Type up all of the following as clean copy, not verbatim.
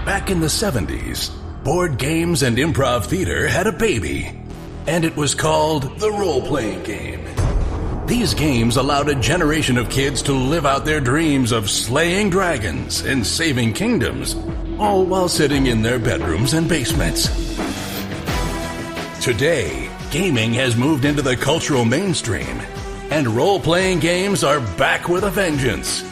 Back in the 70s, board games and improv theater had a baby, and it was called the role-playing game. These games allowed a generation of kids to live out their dreams of slaying dragons and saving kingdoms, all while sitting in their bedrooms and basements. Today, gaming has moved into the cultural mainstream, and role-playing games are back with a vengeance.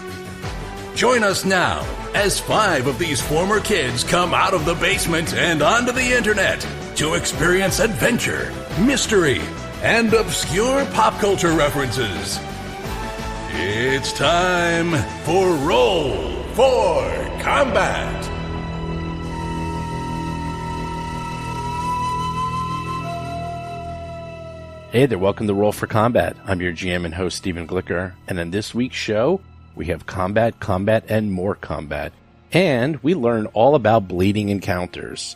Join us now as 5 of these former kids come out of the basement and onto the internet to experience adventure, mystery, and obscure pop culture references. It's time for Roll for Combat. Hey there, welcome to Roll for Combat. I'm your GM and host, Stephen Glicker, and in this week's show, we have combat, and more combat. And we learn all about bleeding encounters.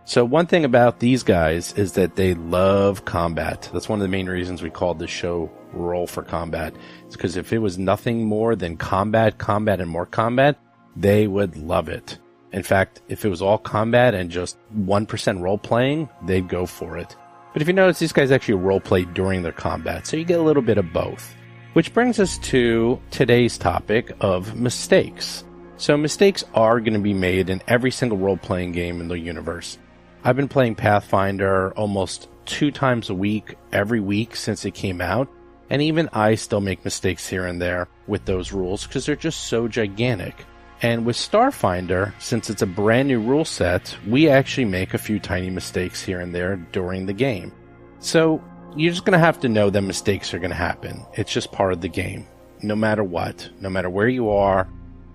So one thing about these guys is that they love combat. That's one of the main reasons we called this show Roll for Combat. It's because if it was nothing more than combat, and more combat, they would love it. In fact, if it was all combat and just 1% role-playing, they'd go for it. But if you notice, these guys actually role-play during their combat, so you get a little bit of both. Which brings us to today's topic of mistakes. So mistakes are going to be made in every single role-playing game in the universe. I've been playing Pathfinder almost 2 times a week, every week since it came out, and even I still make mistakes here and there with those rules because they're just so gigantic. And with Starfinder, since it's a brand new rule set, we actually make a few tiny mistakes here and there during the game. So you're just going to have to know that mistakes are going to happen. It's just part of the game. No matter what, no matter where you are,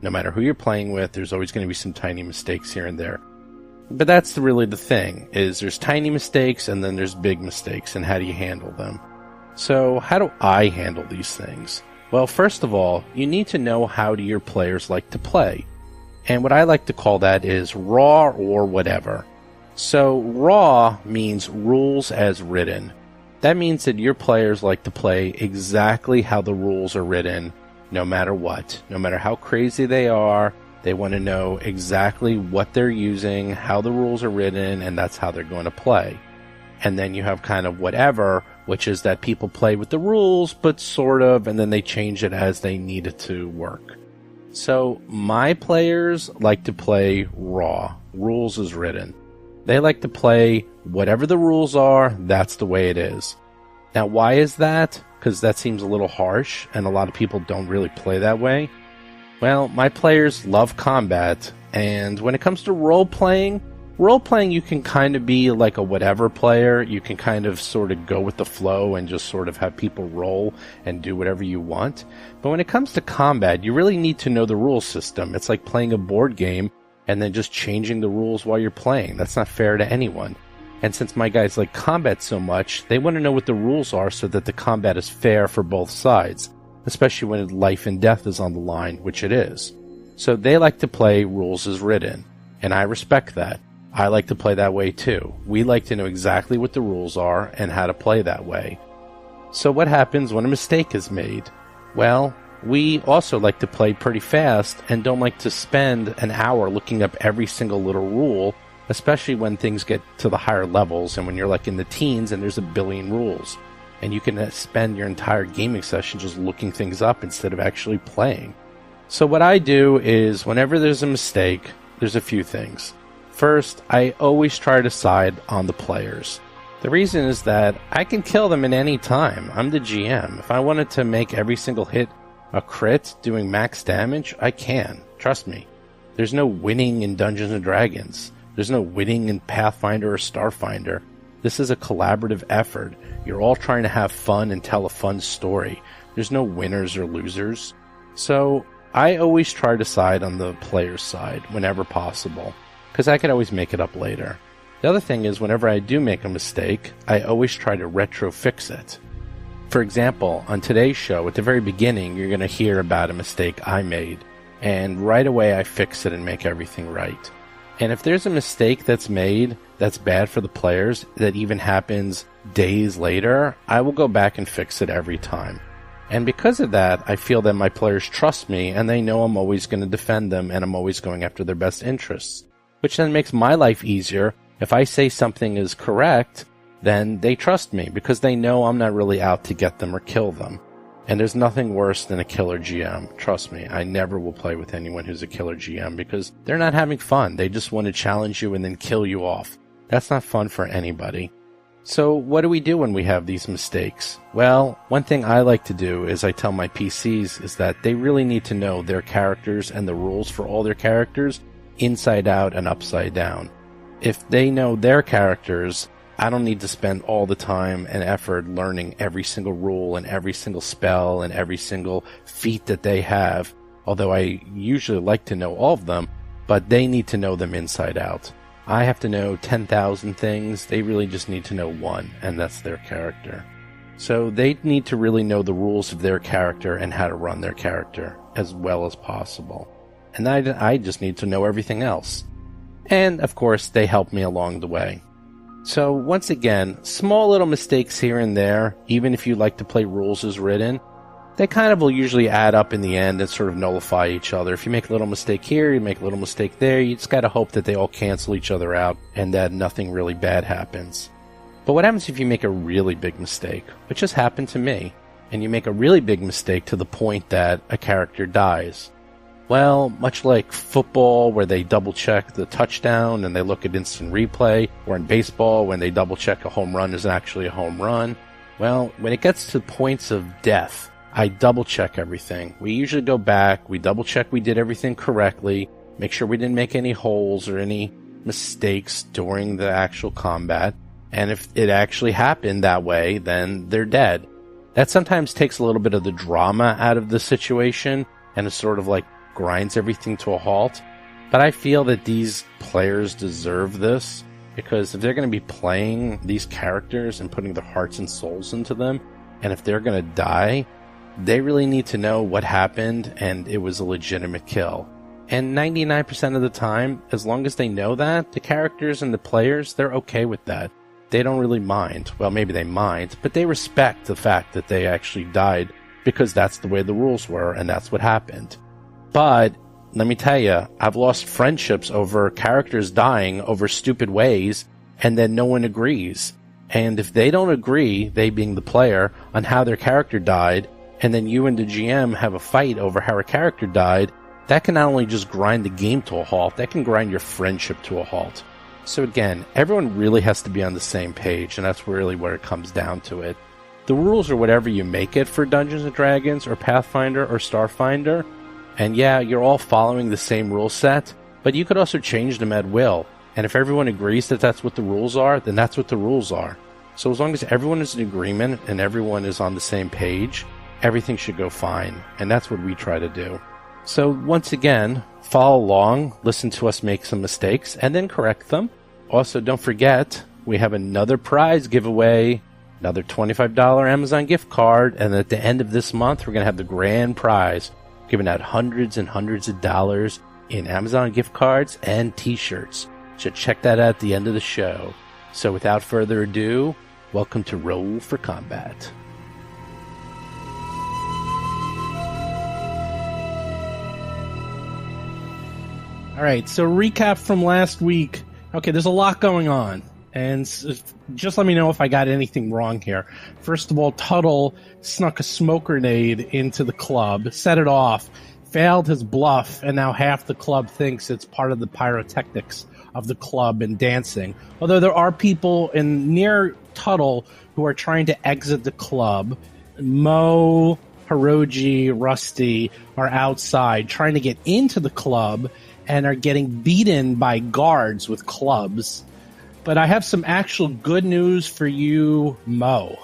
no matter who you're playing with, there's always going to be some tiny mistakes here and there. But that's really the thing, is there's tiny mistakes and then there's big mistakes, and how do you handle them? So how do I handle these things? Well, first of all, you need to know how do your players like to play. And what I like to call that is raw or whatever. So raw means rules as written. That means that your players like to play exactly how the rules are written, no matter what. No matter how crazy they are, they want to know exactly what they're using, how the rules are written, and that's how they're going to play. And then you have kind of whatever, which is that people play with the rules, but sort of, and then they change it as they need it to work. So my players like to play raw, rules as written. They like to play whatever the rules are, that's the way it is. Now why is that? Because that seems a little harsh, and a lot of people don't really play that way. Well, my players love combat, and when it comes to role-playing, you can kind of be like a whatever player. You can kind of sort of go with the flow and just sort of have people roll and do whatever you want. But when it comes to combat, you really need to know the rule system. It's like playing a board game and then just changing the rules while you're playing. That's not fair to anyone. And since my guys like combat so much, they want to know what the rules are so that the combat is fair for both sides, especially when life and death is on the line, which it is. So they like to play rules as written, and I respect that. I like to play that way too. We like to know exactly what the rules are and how to play that way. So what happens when a mistake is made? Well, we also like to play pretty fast and don't like to spend an hour looking up every single little rule, especially when things get to the higher levels and when you're like in the teens and there's a billion rules. And you can spend your entire gaming session just looking things up instead of actually playing. So what I do is whenever there's a mistake, there's a few things. First, I always try to side on the players. The reason is that I can kill them at any time. I'm the GM. If I wanted to make every single hit a crit doing max damage, I can. Trust me. There's no winning in Dungeons & Dragons. There's no winning in Pathfinder or Starfinder. This is a collaborative effort. You're all trying to have fun and tell a fun story. There's no winners or losers. So I always try to side on the player's side whenever possible, because I could always make it up later. The other thing is whenever I do make a mistake, I always try to retro fix it. For example, on today's show, at the very beginning, you're going to hear about a mistake I made, and right away I fix it and make everything right. And if there's a mistake that's made that's bad for the players, that even happens days later, I will go back and fix it every time. And because of that, I feel that my players trust me and they know I'm always going to defend them and I'm always going after their best interests. which then makes my life easier. If I say something is correct, then they trust me because they know I'm not really out to get them or kill them. And there's nothing worse than a killer GM. Trust me, I never will play with anyone who's a killer GM because they're not having fun. They just want to challenge you and then kill you off. That's not fun for anybody. So what do we do when we have these mistakes? Well, one thing I like to do is I tell my PCs is that they really need to know their characters and the rules for all their characters inside out and upside down. If they know their characters, I don't need to spend all the time and effort learning every single rule and every single spell and every single feat that they have, although I usually like to know all of them, but they need to know them inside out. I have to know 10,000 things. They really just need to know one, and that's their character. So they need to really know the rules of their character and how to run their character as well as possible. And I just need to know everything else. And, of course, they help me along the way. So, once again, small little mistakes here and there, even if you like to play rules as written, they kind of will usually add up in the end and sort of nullify each other. If you make a little mistake here, you make a little mistake there, you just gotta hope that they all cancel each other out and that nothing really bad happens. But what happens if you make a really big mistake, which has happened to me, and you make a really big mistake to the point that a character dies? Well, much like football where they double-check the touchdown and they look at instant replay, or in baseball when they double-check a home run is actually a home run, well, when it gets to points of death, I double-check everything. We usually go back, we double-check we did everything correctly, make sure we didn't make any holes or any mistakes during the actual combat, and if it actually happened that way, then they're dead. That sometimes takes a little bit of the drama out of the situation, and it's sort of like grinds everything to a halt. But I feel that these players deserve this, because if they're going to be playing these characters and putting their hearts and souls into them, and if they're going to die, they really need to know what happened and it was a legitimate kill. And 99% of the time, as long as they know that, the characters and the players, they're okay with that. They don't really mind. Well, maybe they mind, but they respect the fact that they actually died because that's the way the rules were and that's what happened. But let me tell you, I've lost friendships over characters dying over stupid ways, and then no one agrees. And if they don't agree, they being the player, on how their character died, and then you and the GM have a fight over how a character died, that can not only just grind the game to a halt, that can grind your friendship to a halt. So again, everyone really has to be on the same page, and that's really where it comes down to it. The rules are whatever you make it for Dungeons & Dragons, or Pathfinder, or Starfinder. And yeah, you're all following the same rule set, but you could also change them at will. And if everyone agrees that that's what the rules are, then that's what the rules are. So as long as everyone is in agreement and everyone is on the same page, everything should go fine. And that's what we try to do. So once again, follow along, listen to us make some mistakes, and then correct them. Also, don't forget, we have another prize giveaway, another $25 Amazon gift card, and at the end of this month, we're going to have the grand prize, giving out hundreds and hundreds of dollars in Amazon gift cards and t-shirts. So check that out at the end of the show. So without further ado, welcome to Roll for Combat. All right, so recap from last week. Okay, there's a lot going on. And just let me know if I got anything wrong here. First of all, Tuttle snuck a smoke grenade into the club, set it off, failed his bluff, and now half the club thinks it's part of the pyrotechnics of the club and dancing. Although there are people near Tuttle who are trying to exit the club. Mo, Hirogi, Rusty are outside trying to get into the club and are getting beaten by guards with clubs. But I have some actual good news for you, Mo.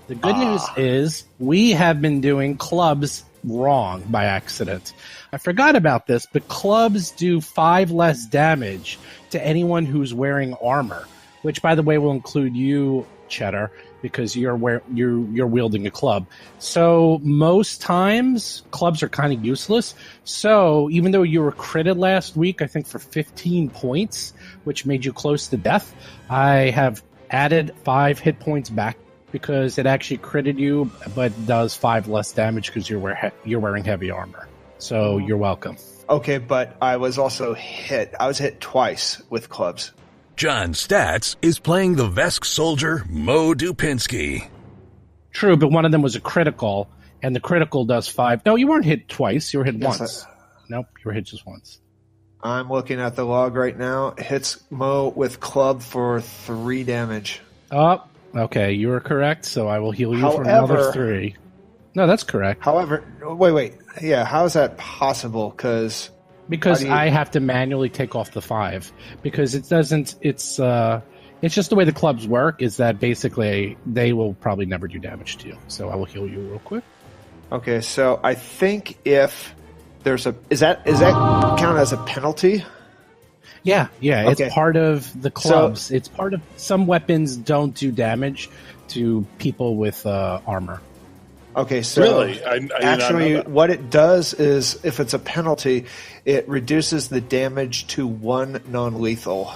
The good news is we have been doing clubs wrong by accident. I forgot about this, but clubs do 5 less damage to anyone who's wearing armor, which, by the way, will include you, Cheddar, because you're wielding a club. So most times, clubs are kind of useless. So even though you were critted last week, I think for 15 points, which made you close to death, I have added 5 hit points back because it actually critted you, but does 5 less damage because you're wearing heavy armor. So you're welcome. Okay, but I was also hit. I was hit twice with clubs. John Stats is playing the Vesk soldier Mo Dupinsky. True, but one of them was a critical, and the critical does 5. No, you weren't hit twice. You were hit once. Nope, you were hit just once. I'm looking at the log right now. Hits Mo with club for 3 damage. Oh, okay, you are correct, so I will heal you for another 3. No, that's correct. However, wait. Yeah, how is that possible? Because I have to manually take off the 5. Because it doesn't, it's just the way the clubs work, is that basically they will probably never do damage to you. So I will heal you real quick. Okay, so I think if there's is that count as a penalty? Yeah, okay. It's part of the clubs. So, it's part of some weapons don't do damage to people with armor. Okay, so really? actually what it does is if it's a penalty, it reduces the damage to 1 non-lethal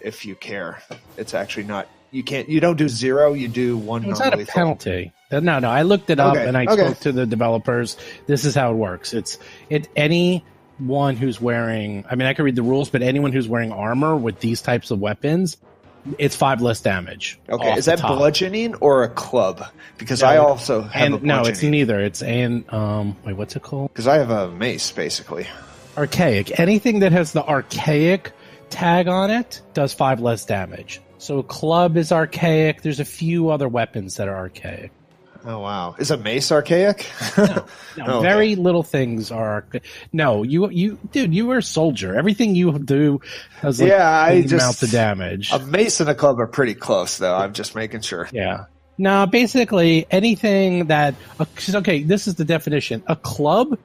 if you care. It's actually not. You don't do 0, you do 1 non-lethal. It's not a penalty. No, I looked it up and I spoke to the developers. This is how it works. It's anyone who's wearing, I mean, I can read the rules, but anyone who's wearing armor with these types of weapons, it's 5 less damage. Okay, is that bludgeoning or a club? Because I also have a bludgeoning. No, it's neither. It's wait, what's it called? Because I have a mace, basically. Archaic. Anything that has the archaic tag on it does 5 less damage. So club is archaic. There's a few other weapons that are archaic. Oh, wow. Is a mace archaic? No, okay. Very little things are. No, dude, you were a soldier. Everything you do has amount of damage. A mace and a club are pretty close, though. I'm just making sure. Yeah. No, basically anything that. Okay, this is the definition. A club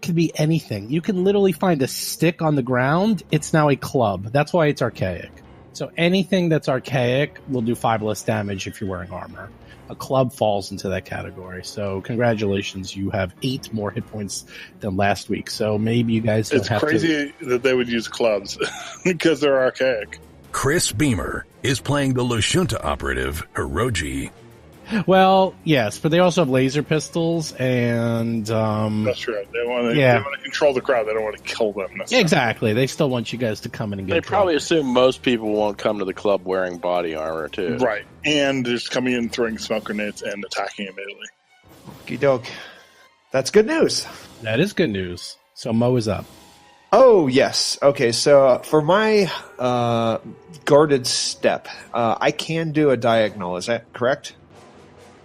can be anything. You can literally find a stick on the ground. It's now a club. That's why it's archaic. So anything that's archaic will do 5 less damage if you're wearing armor. A club falls into that category. So congratulations, you have 8 more hit points than last week. So maybe you guys don't have to... It's crazy that they would use clubs because they're archaic. Chris Beamer is playing the Lashunta operative, Hirogi. Well, yes, but they also have laser pistols and... That's right. They want to control the crowd. They don't want to kill them. Exactly. They still want you guys to come in and get They probably assume most people won't come to the club wearing body armor, too. Right. And just coming in, throwing smoke grenades, and attacking immediately. Okie doke. That's good news. That is good news. So Mo is up. Oh, yes. Okay, so for my guarded step, I can do a diagonal. Is that correct?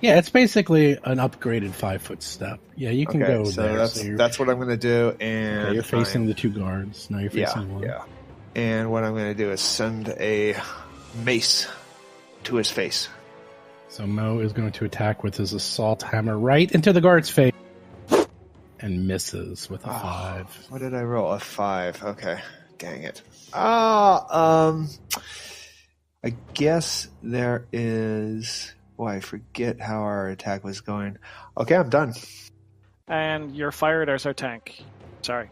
Yeah, it's basically an upgraded 5-foot step. Yeah, you can go so there. That's what I'm going to do. And you're facing the 2 guards. Now you're facing one. Yeah. And what I'm going to do is send a mace to his face. So Mo is going to attack with his assault hammer right into the guard's face and misses with a 5. What did I roll? A 5. Okay. Dang it. I guess there is... Oh, I forget how our attack was going. Okay, I'm done. And you're fired as our tank. Sorry.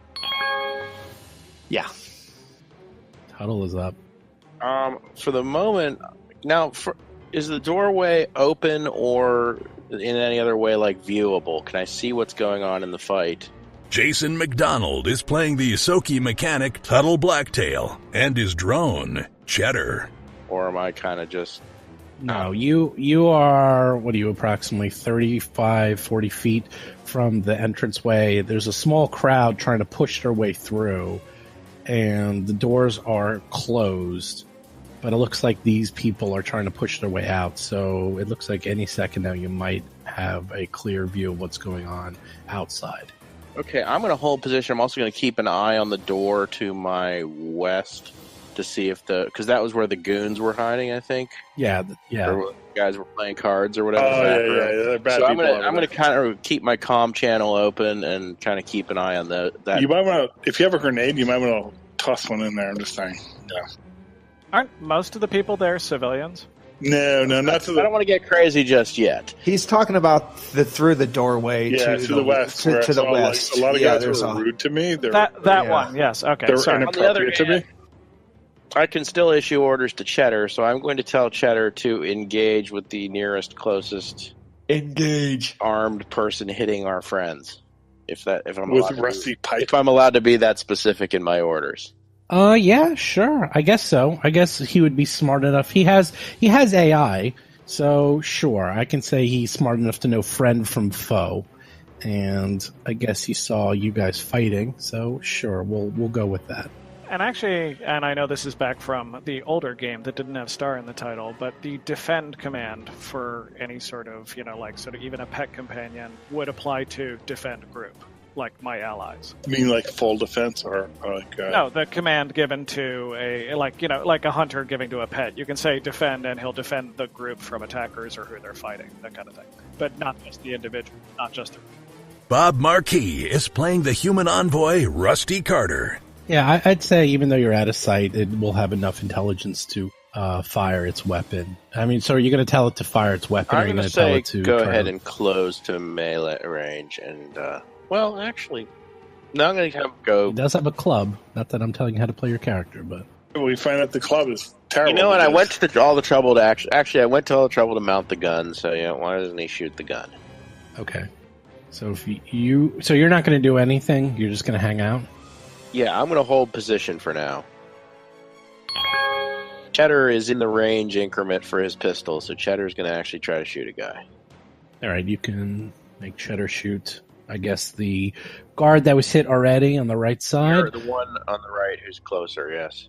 Yeah. Tuttle is up. For the moment, now, is the doorway open or in any other way, like, viewable? Can I see what's going on in the fight? Jason McDonald is playing the Isoki mechanic Tuttle Blacktail and his drone, Cheddar. Or am I kind of just... No, you are, what are you, approximately 35, 40 feet from the entranceway. There's a small crowd trying to push their way through, and the doors are closed. But it looks like these people are trying to push their way out, so it looks like any second now you might have a clear view of what's going on outside. Okay, I'm going to hold position. I'm also going to keep an eye on the door to my west to see if because that was where the goons were hiding, I think. Yeah. Or guys were playing cards or whatever. Yeah. They're bad so people. I'm going to kind of keep my comm channel open and kind of keep an eye on that. You might want to, if you have a grenade, you might want to toss one in there. I'm just saying. Yeah. Aren't most of the people there civilians? No, not to the... I don't want to get crazy just yet. He's talking about through the doorway to the west. To the west. Like, a lot of guys were rude to me. That one, yes. Okay, sorry. On the other hand, I can still issue orders to Cheddar, so I'm going to tell Cheddar to engage with the closest armed person hitting our friends. If I'm With allowed to rusty pipe. if I'm allowed to be that specific in my orders. Yeah, sure. I guess so. I guess he would be smart enough. He has AI, so sure. I can say he's smart enough to know friend from foe. And I guess he saw you guys fighting, so sure, we'll go with that. And actually, and I know this is back from the older game that didn't have star in the title, but the defend command for any sort of, even a pet companion would apply to defend group, like my allies. You mean like full defense or like... No, the command given to like a hunter giving to a pet. You can say defend and he'll defend the group from attackers or who they're fighting, that kind of thing. But not just the individual, not just the... Bob Marquis is playing the human envoy, Rusty Carter. Yeah, I'd say even though you're out of sight, it will have enough intelligence to fire its weapon. I mean, so are you going to tell it to fire its weapon? Or are you going to tell it to go ahead and close to melee range and, actually, no, I'm going to have it go. It does have a club. Not that I'm telling you how to play your character, but... We find out the club is terrible. You know what, I went to all the trouble to I went to all the trouble to mount the gun, so, why doesn't he shoot the gun? Okay. So if so you're not going to do anything? You're just going to hang out? Yeah, I'm going to hold position for now. Cheddar is in the range increment for his pistol, so Cheddar's going to actually try to shoot a guy. All right, you can make Cheddar shoot, I guess, the guard that was hit already on the right side. Or the one on the right who's closer, yes.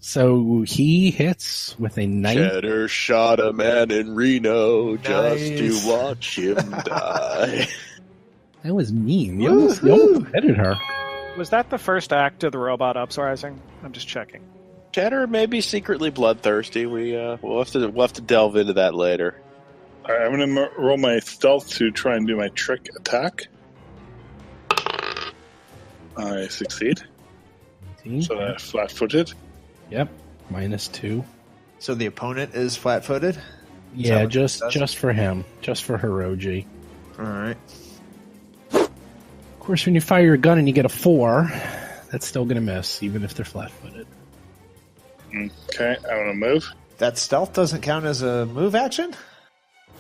So he hits with a knife. Cheddar shot a man in Reno just to watch him die. That was mean. You almost hitted her. Was that the first act of the robot uprising? I'm just checking. Cheddar may be secretly bloodthirsty. We'll have to delve into that later. All right, I'm going to roll my stealth to try and do my trick attack. I succeed. So that's flat-footed. Yep, -2. So the opponent is flat-footed? Yeah, just for him. Just for Hirogi. All right. Of course, when you fire your gun and you get a 4, that's still going to miss, even if they're flat-footed. Okay, I'm going to move. That stealth doesn't count as a move action?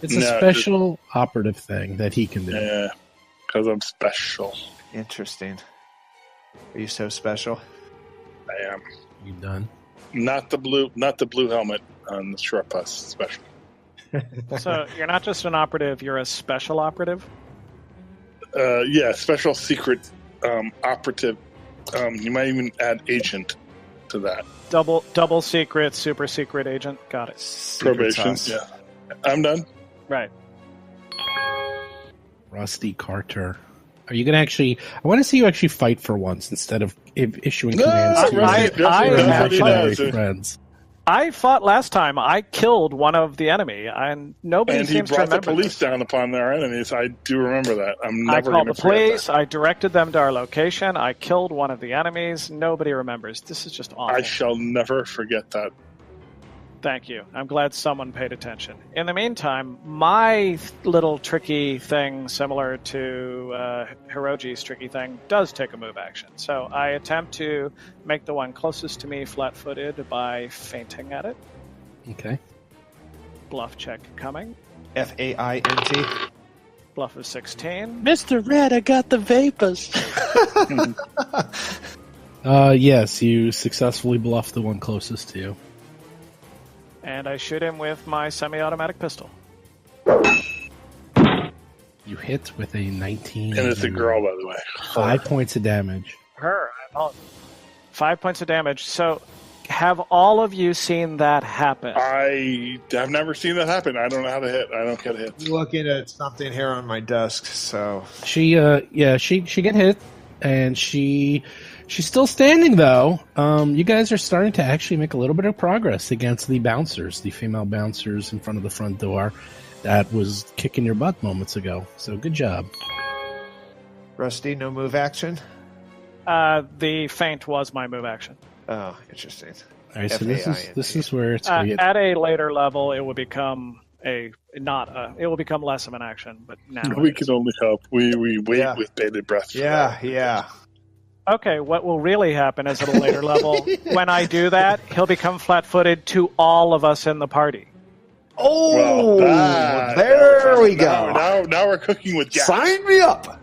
It's a special operative thing that he can do. Yeah, because I'm special. Interesting. Are you so special? I am. You done? Not the blue helmet on the short bus special. So you're not just an operative, you're a special operative? Yeah, special secret operative. You might even add agent to that. Double secret, super secret agent. Got it. Secret Probation. sauce. Yeah, I'm done. Right. Rusty Carter. Are you going to actually... I want to see you actually fight for once instead of issuing commands to your imaginary friends. I fought last time. I killed one of the enemy, and nobody seems to remember. And he brought the police down upon their enemies. I do remember that. I called the police. I directed them to our location. I killed one of the enemies. Nobody remembers. This is just awful. I shall never forget that. Thank you. I'm glad someone paid attention. In the meantime, my little tricky thing, similar to Hirogi's tricky thing, does take a move action. So I attempt to make the one closest to me flat-footed by fainting at it. Okay. Bluff check coming. F-A-I-N-T. Bluff of 16. Mr. Red, I got the vapors. Yes, you successfully bluffed the one closest to you. And I shoot him with my semi-automatic pistol. You hit with a 19. And it's a girl, by the way. 5 points of damage. Her. 5 points of damage. So, have all of you seen that happen? I have never seen that happen. I don't know how to hit. I don't get hits. Looking at something here on my desk, so... She get hit, and she's still standing, though. You guys are starting to actually make a little bit of progress against the bouncers, the female bouncers in front of the front door that was kicking your butt moments ago. So good job. Rusty, no move action? The feint was my move action. Oh, interesting. All right, so this is where it's going to get... At a later level, it will become it will become less of an action, but now... We can only hope. We wait with bated breath for that. Yeah. Okay, what will really happen is at a later level, when I do that, he'll become flat-footed to all of us in the party. Oh, Well, there we go. Now we're cooking with gas. Sign me up.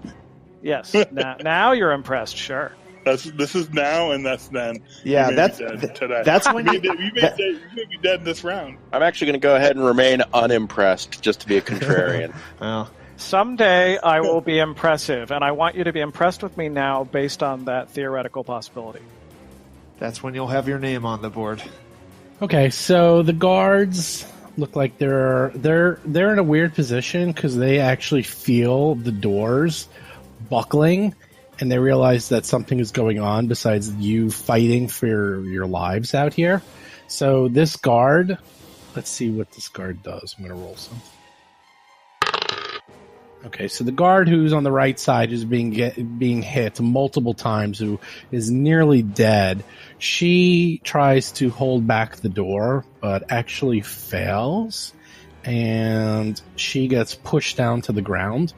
Yes. Now you're impressed. Sure. This is now and that's then. Yeah, You may be dead today. that's when you may be dead this round. I'm actually going to go ahead and remain unimpressed, just to be a contrarian. Well, Someday I will be impressive, and I want you to be impressed with me now based on that theoretical possibility. that's when you'll have your name on the board. Okay, so the guards look like they're in a weird position because they actually feel the doors buckling, and they realize that something is going on besides you fighting for your lives out here. So this guard, let's see what this guard does. I'm going to roll something. Okay, so the guard who's on the right side is being hit multiple times, who is nearly dead. She tries to hold back the door, but actually fails, and she gets pushed down to the ground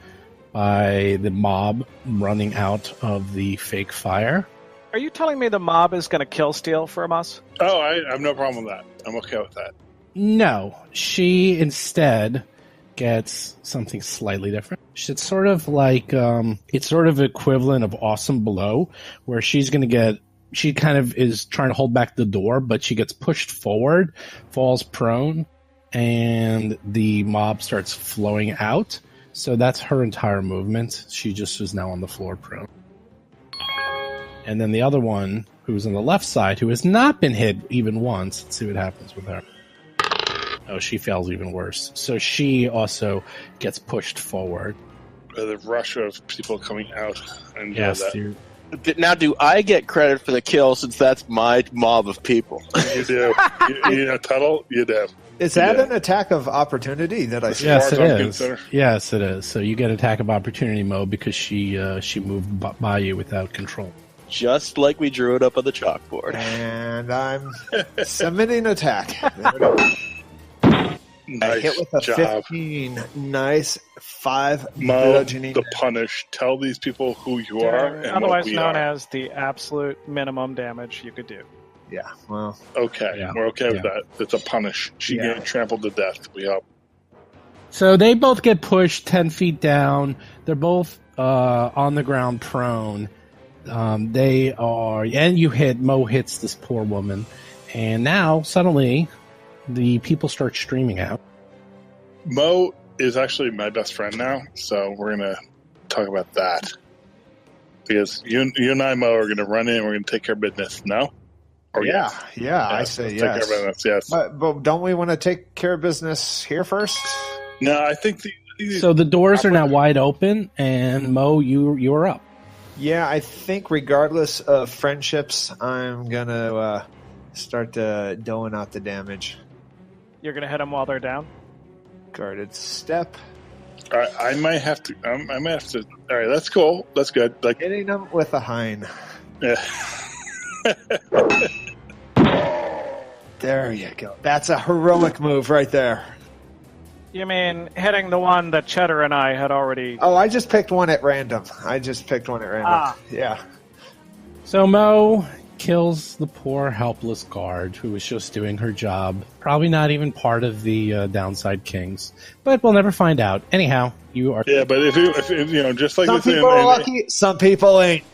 by the mob running out of the fake fire. Are you telling me the mob is going to kill steal from us? Oh, I have no problem with that. I'm okay with that. No, she instead gets something slightly different. It's sort of like it's sort of equivalent of Awesome Below, where she kind of is trying to hold back the door, but she gets pushed forward, falls prone, and the mob starts flowing out. So that's her entire movement. She just is now on the floor prone. And then the other one, who's on the left side, who has not been hit even once. Let's see what happens with her. Oh, she fails even worse. So she also gets pushed forward. The rush of people coming out and Yes, that. Now, do I get credit for the kill since that's my mob of people? You do. Tuttle, you do. Is that an attack of opportunity that I see? Yes, it far as I'm is. concerned. Yes, it is. So you get attack of opportunity mode because she moved by you without control. Just like we drew it up on the chalkboard. And I'm submitting attack. I Nice hit with a job. 15. Nice. 5 Mo, bludgeoning. the punish. Tell these people who you are and Otherwise what we known are. as the absolute minimum damage you could do. Yeah, well, Okay, Yeah. we're okay with that. It's a punish. She Yeah. getting trampled to death. We help. So they both get pushed 10 feet down. They're both on the ground prone. They are, and Mo hits this poor woman. And now, suddenly, the people start streaming out. Mo is actually my best friend now, so we're going to talk about that. Because you and I, Mo, are going to run in and we're going to take care of business. No? Or yeah, yes? yeah, I Yes, say let's take care yes. of business, yes. But don't we want to take care of business here first? No, I think So the doors are now wide open, and Mo, you're up. Yeah, I think regardless of friendships, I'm going to start doling out the damage. You're going to hit them while they're down? Guarded step. I might have to. I might have to. All right, that's cool. That's good. Like, Hitting them with a hind. yeah. There you go. That's a heroic move right there. You mean hitting the one that Cheddar and I had already... Oh, I just picked one at random. Yeah. So Mo kills the poor helpless guard who was just doing her job. Probably not even part of the Downside Kings, but we'll never find out. Anyhow, you are Yeah, but if you know, just like Some they say, people are lucky, some people ain't.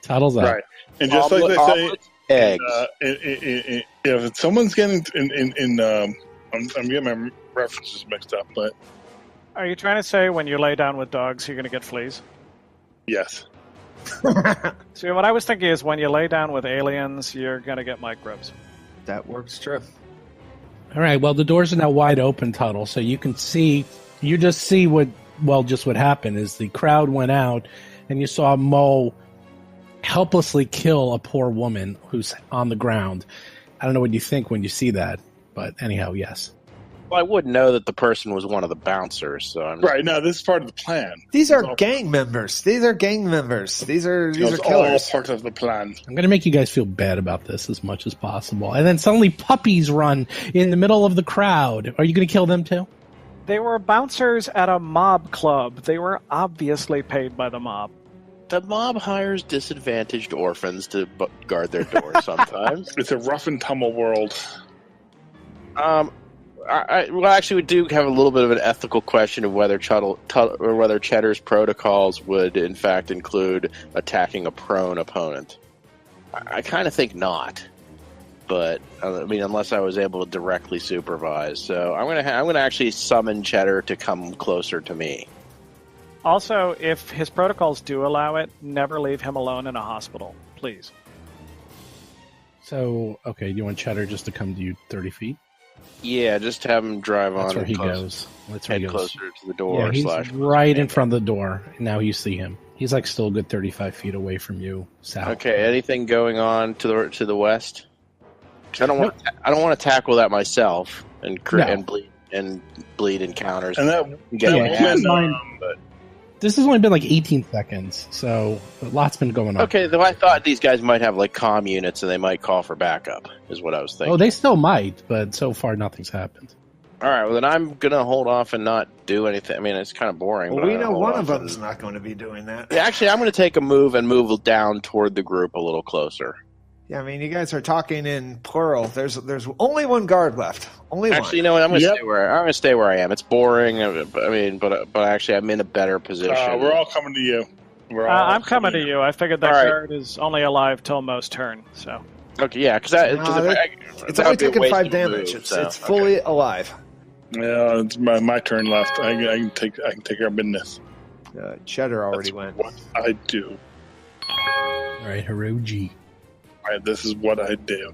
Tuttle's up. right? And just like they say, Omelets, eggs. if someone's getting I'm getting my references mixed up, but Are you trying to say when you lay down with dogs, you're going to get fleas? yes, See, what I was thinking is when you lay down with aliens, you're going to get microbes. That works true. All right. Well, the doors are now wide open, Tuttle, so you can see. You just see what happened is the crowd went out, and you saw Mo helplessly kill a poor woman who's on the ground. I don't know what you think when you see that, but anyhow, yes. Well, I would know that the person was one of the bouncers, so I'm right. No, this is part of the plan. These It's are all- gang members. These are It's all killers. part of the plan. I'm going to make you guys feel bad about this as much as possible. And then suddenly puppies run in the middle of the crowd. Are you going to kill them too? They were bouncers at a mob club. They were obviously paid by the mob. The mob hires disadvantaged orphans to guard their doors sometimes. It's a rough and tumble world. Well, actually, we do have a little bit of an ethical question of whether Cheddar's protocols would, in fact, include attacking a prone opponent. I kind of think not, but I mean, unless I was able to directly supervise. So I'm gonna actually summon Cheddar to come closer to me. Also, if his protocols do allow it, never leave him alone in a hospital, please. So, okay, you want Cheddar just to come to you 30 feet? Yeah, just have him drive That's on. where he goes. That's where he Head goes. closer to the door. Yeah, he's right in front of the door. Now you see him. He's like still a good 35 feet away from you, south. Okay, anything going on to the west? 'Cause I don't want to tackle that myself and bleed encounters. And that but this has only been like 18 seconds, so a lot's been going on. okay, though I thought these guys might have like comm units and they might call for backup. Is what I was thinking. Oh, they still might, but so far nothing's happened. All right, well then I'm gonna hold off and not do anything. I mean, it's kind of boring. Well, but we I'm know gonna one hold of off them's not going to be doing that. Yeah, actually, I'm going to take a move and move down toward the group a little closer. Yeah, I mean, you guys are talking in plural. There's only one guard left. Only one. Actually, you know what? I'm going to stay where I am. It's boring. I mean, but actually, I'm in a better position. We're all coming to you. I'm coming to you. I figured that All right. guard is only alive till Mo's turn. So Okay, yeah, because it's only taking 5 damage. It's fully alive. Yeah, it's my turn left. I can take care of business. Cheddar already That's went. what I do. All right, Hirogi. All right, this is what I do.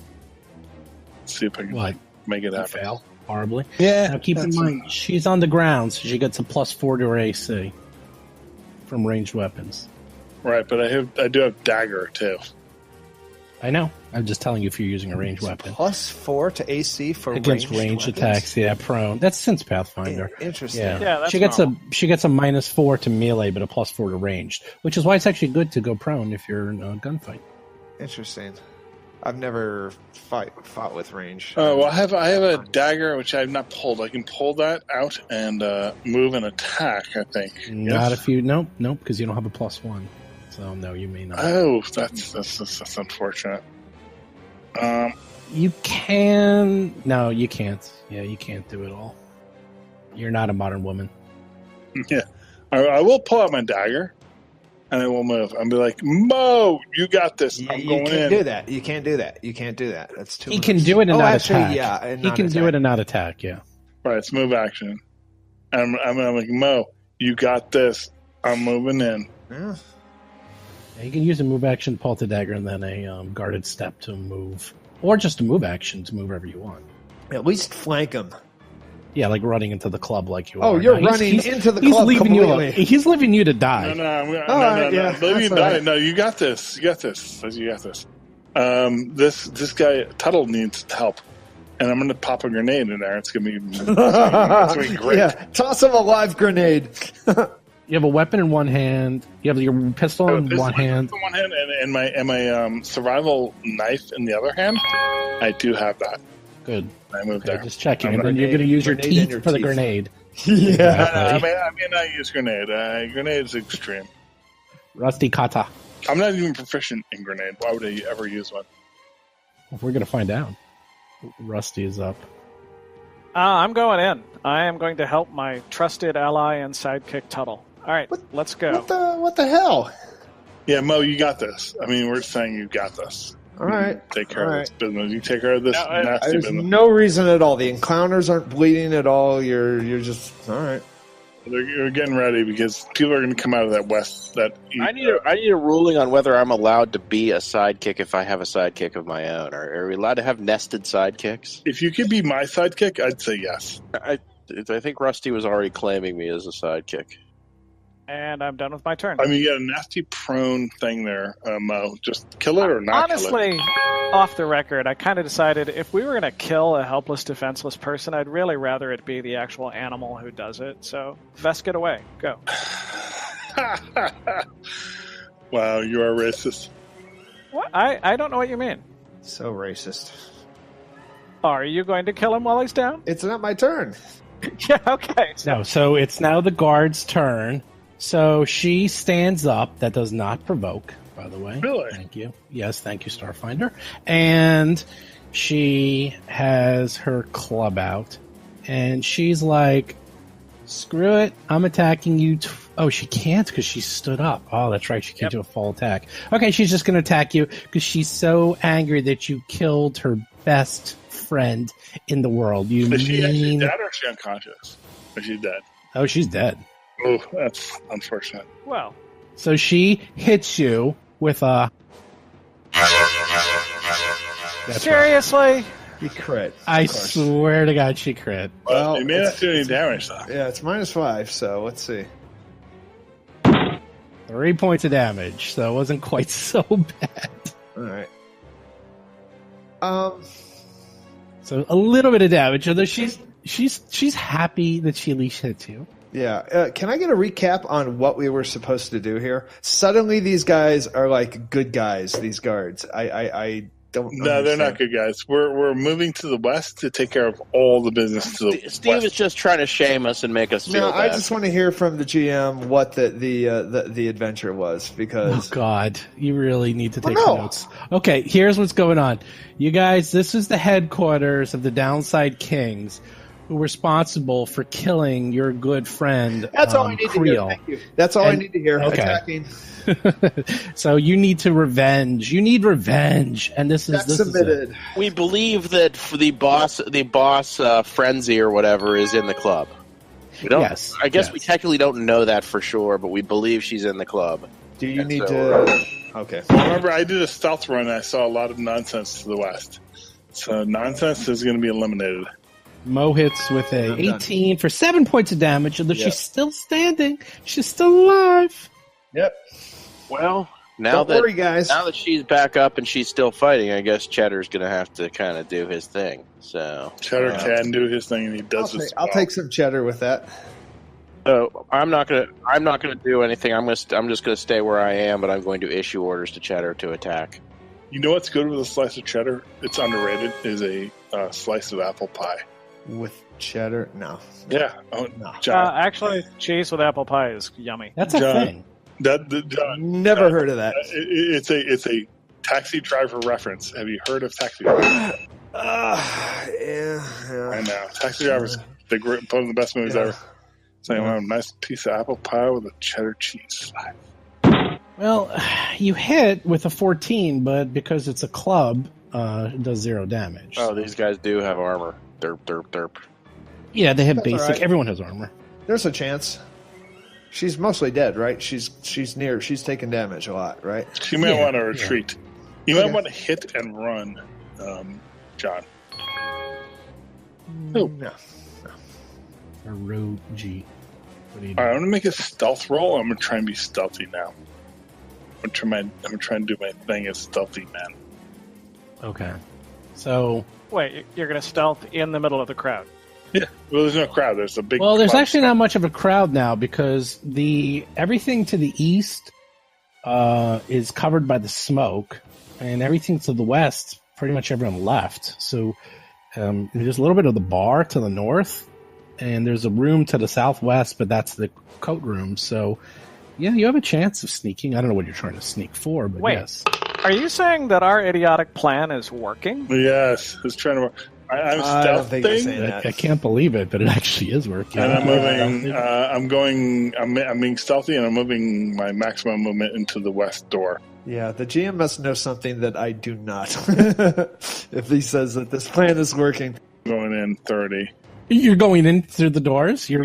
Let's see if I can What? make it You happen. fail horribly. Yeah. Now keep in mind, she's on the ground, so she gets a +4 to her AC from ranged weapons. Right, but I do have dagger too. I know. I'm just telling you if you're using a ranged weapon. +4 to AC for Against ranged weapons? attacks, yeah, prone. That's since Pathfinder. Interesting. Yeah, that's she gets normal. she gets a -4 to melee, but a +4 to ranged, which is why it's actually good to go prone if you're in a gunfight. Interesting. I've never fought with range. Well, I have a dagger which I have not pulled. I can pull that out and move and attack. I think. Not if you nope, because you don't have a +1. So no, you may not. Oh, that's unfortunate. You can. No, you can't. Yeah, you can't do it all. You're not a modern woman. Yeah, I will pull out my dagger, and I will move. I'll be like, Mo, you got this. I'm you going can't in. do that. You can't do that. You can't do that. That's too. He much. can do it and not attack. Yeah, and he not can do attack. it and not attack. Yeah. Right, it's move action. And I'm like, Mo, you got this. I'm moving in. Yeah. Yeah, you can use a move action, pull out the dagger, and then a guarded step to move, or just a move action to move wherever you want. At least flank him. Yeah, like running into the club like you are. Oh, you're No, running into the he's club leaving completely. He's leaving you to die. right, yeah, Leave me that's all die. right. No, you got this. You got this. You got this. This guy Tuttle needs help, and I'm going to pop a grenade in there. It's going to be great. Yeah, toss him a live grenade. You have a weapon in one hand. You have your pistol in one hand. In one hand, and my survival knife in the other hand. I do have that. Good. I moved Okay, there. just checking. I'm And then gonna- you're going to use your grenade in teeth your for the teeth. grenade. Yeah. I mean, I use grenade. Grenade is extreme. Rusty kata. I'm not even proficient in grenade. Why would I ever use one? We're going to find out. Rusty is up. I'm going in. I am going to help my trusted ally and sidekick Tuttle. All right, let's go. What the hell? Yeah, Mo, you got this. I mean, we're saying you got this. All right. Take care All of this business. You take care of this nasty There's business. no reason at all. The encounters aren't bleeding at all. You're just all right. You're getting ready because people are going to come out of that west. I need a ruling on whether I'm allowed to be a sidekick if I have a sidekick of my own. Are we allowed to have nested sidekicks? If you could be my sidekick, I'd say yes. I think Rusty was already claiming me as a sidekick. And I'm done with my turn. I mean, you got a nasty prone thing there, Mo. Just kill it or not Honestly, off the record, I kind of decided if we were going to kill a helpless, defenseless person, I'd really rather it be the actual animal who does it. So, Vesk it away. Go. kill it. Wow, you are racist. What? I don't know what you mean. So racist. Are you going to kill him while he's down? It's not my turn. Yeah, okay. No, so it's now the guard's turn. So she stands up. That does not provoke, by the way. Really? Thank you. Yes, thank you, Starfinder. And she has her club out. and she's like, screw it, I'm attacking you. Oh, she can't because she stood up. Oh, that's right, she can't do a full attack. Okay, she's just going to attack you because she's so angry that you killed her best friend in the world. Is she actually dead or is she unconscious? Is she dead? Oh, she's dead. Oh, that's unfortunate. Well, so she hits you with a... seriously? You crit. I swear to God, she crit. Well, it may not do any damage, though. Yeah, it's -5, so let's see. 3 points of damage, so it wasn't quite so bad. All right. So a little bit of damage, although she's happy that she at least hit you. Yeah. Can I get a recap on what we were supposed to do here? Suddenly, these guys are like good guys. These guards. I don't. No, understand. they're not good guys. We're moving to the west to take care of all the business to the Steve west. is just trying to shame us and make us feel No, bad. I just want to hear from the GM what the adventure was, because Oh God, you really need to take notes. Okay, here's what's going on. You guys, this is the headquarters of the Downsized Kings, who were responsible for killing your good friend. that's all I need to hear. Thank you. That's all I need to hear. Okay. Attacking. So you need to revenge. You need revenge, and this is Submitted. We believe that the boss Frenzy or whatever is in the club. We don't. Yes, I guess yes. we technically don't know that for sure, but we believe she's in the club. Do you And need so, to? Okay. Remember, I did a stealth run and I saw a lot of nonsense to the west. So nonsense is going to be eliminated. Mo hits with a I'm done. 18 for 7 points of damage, although Yep. she's still standing. She's still alive. Yep. Well, now Don't that worry, guys. now that she's back up and she's still fighting, I guess Cheddar's going to have to kind of do his thing. So Cheddar can do his thing and he does this. I'll take some cheddar with that. So I'm not gonna do anything. I'm just gonna stay where I am, but I'm going to issue orders to Cheddar to attack. You know what's good with a slice of cheddar? It's underrated. Is a slice of apple pie. With cheddar? No. Yeah. Oh, No. John. Actually, cheese with apple pie is yummy. That's a John. thing. John, Never heard of that. it's a taxi driver reference. Have you heard of taxi driver? Yeah. I know. Taxi drivers, one of the best movies ever. Saying, well, a nice piece of apple pie with a cheddar cheese slice. Well, you hit with a 14, but because it's a club, it does 0 damage. Oh, these guys do have armor. Derp. Yeah, they have That's basic. all right. Everyone has armor. There's a chance. She's mostly dead, right? She's near. She's taking damage a lot, right? You might Yeah, want to retreat. You might Okay. want to hit and run, John. No. Hirogi. What do you do? All right, I'm gonna make a stealth roll. I'm gonna try and be stealthy now. I'm gonna try and do my thing as stealthy man. Okay. So, Wait, you're going to stealth in the middle of the crowd? Yeah. Well, there's no crowd. There's a big. well, there's club. actually not much of a crowd now because everything to the east is covered by the smoke, and everything to the west, pretty much everyone left. So there's a little bit of the bar to the north, and there's a room to the southwest, but that's the coat room. So, yeah, you have a chance of sneaking. I don't know what you're trying to sneak for, but Wait. yes. Are you saying that our idiotic plan is working? Yes, it's trying to work. I'm I don't think you're stealthing, saying that. I can't believe it, but it actually is working. and I'm moving. I'm being stealthy, and I'm moving my maximum movement into the west door. Yeah, the GM must know something that I do not. If he says that this plan is working. Going in 30. You're going in through the doors? I'm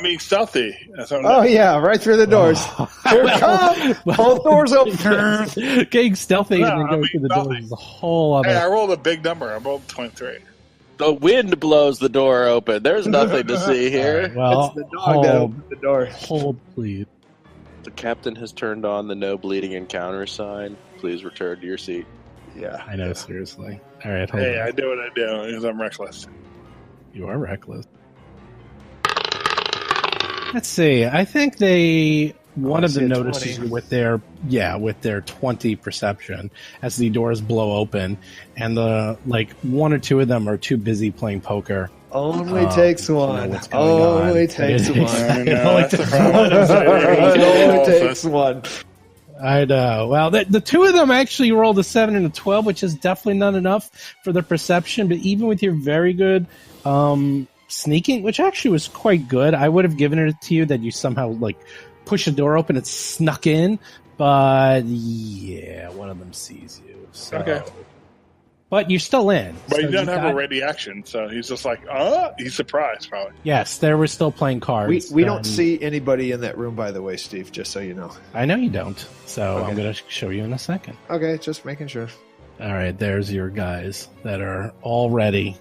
being stealthy. That's what I'm Oh yeah, right through the doors. Here it comes. Both doors open. Getting stealthy No, and then I going mean, through the nothing. doors is a whole other... Hey, I rolled a big number. I rolled 23. The wind blows the door open. There's nothing to see here. Well, It's the dog that opened the door. hold, please. The captain has turned on the no bleeding encounter sign. Please return to your seat. Yeah, I know, seriously. All right, hold Hey, on. I do what I do because I'm reckless. You are reckless. Let's see. I think they one I of see them a notices 20. with their 20 perception as the doors blow open, and one or two of them are too busy playing poker. only takes to know one. what's going on. Only takes It is- one. I know, Only that's the takes problem. It only takes one. I know. Well, the two of them actually rolled a 7 and a 12, which is definitely not enough for their perception. But even with your very good sneaking, which actually was quite good. I would have given it to you that you somehow like push the door open and snuck in, but yeah, one of them sees you. So. Okay. But you're still in. But so he doesn't have a ready action, so he's just like, he's surprised, probably. Yes, they were still playing cards. We don't see anybody in that room, by the way, Steve, just so you know. I know you don't, so Okay. I'm going to show you in a second. Okay, just making sure. All right, there's your guys that are all ready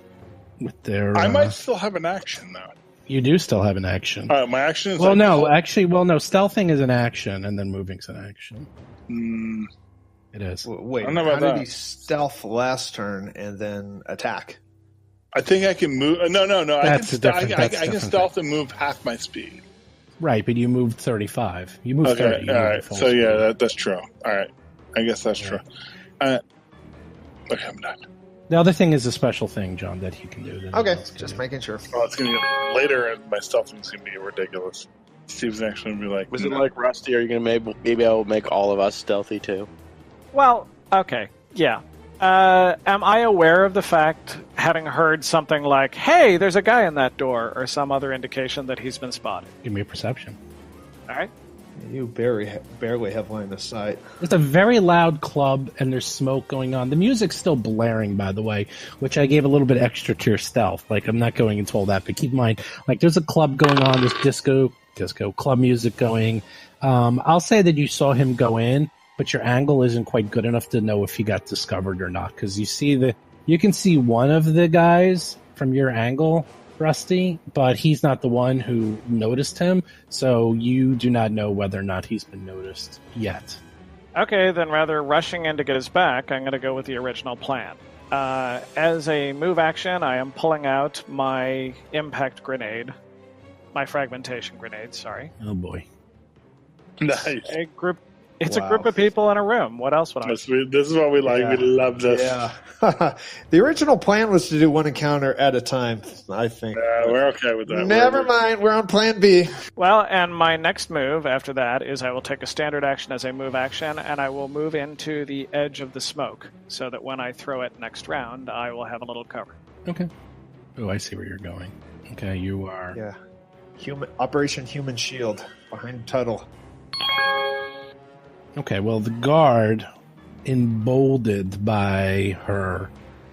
with their... I might still have an action, though. You do still have an action. My action is... Well, no, stealthing is an action, and then moving's an action. It is. Wait, I don't know how about did that. he stealth last turn and then attack? I think I can move... No. That's I can different stealth and move half my speed. Right, but you moved 35. You moved 30. Okay, You all moved right. full So, speed. yeah, that's true. All right. I guess that's Yeah. true. Okay, I'm done. The other thing is a special thing, John, that you can do. that no Okay, one else can just do. making sure. Well, it's going to get later, and my stealthing's going to be ridiculous. Steve's actually going to be like... Was it like Rusty? Are you going to maybe I'll make all of us stealthy too? Well, okay, yeah. Am I aware of the fact, having heard something like, hey, there's a guy in that door, or some other indication that he's been spotted? Give me a perception. All right. You barely have line of sight. It's a very loud club, and there's smoke going on. The music's still blaring, by the way, which I gave a little bit extra to your stealth. Like, I'm not going into all that, but keep in mind, like, there's a club going on, there's disco, club music going. I'll say that you saw him go in, but your angle isn't quite good enough to know if he got discovered or not, because you can see one of the guys from your angle, Rusty, but he's not the one who noticed him, so you do not know whether or not he's been noticed yet. Okay, then rather rushing in to get his back, I'm going to go with the original plan. As a move action, I am pulling out my impact grenade. My fragmentation grenade, sorry. Oh boy. Nice. It's a Wow. group of people in a room. What else would I This is what we like. Yeah. We love this. Yeah. The original plan was to do one encounter at a time, I think. We're okay with that. Never mind, we're on plan B. Well, and my next move after that is I will take a standard action as a move action, and I will move into the edge of the smoke, so that when I throw it next round, I will have a little cover. Okay. Oh, I see where you're going. Okay, you are... Yeah. Operation Human Shield behind Tuttle. Okay, well, the guard, emboldened by her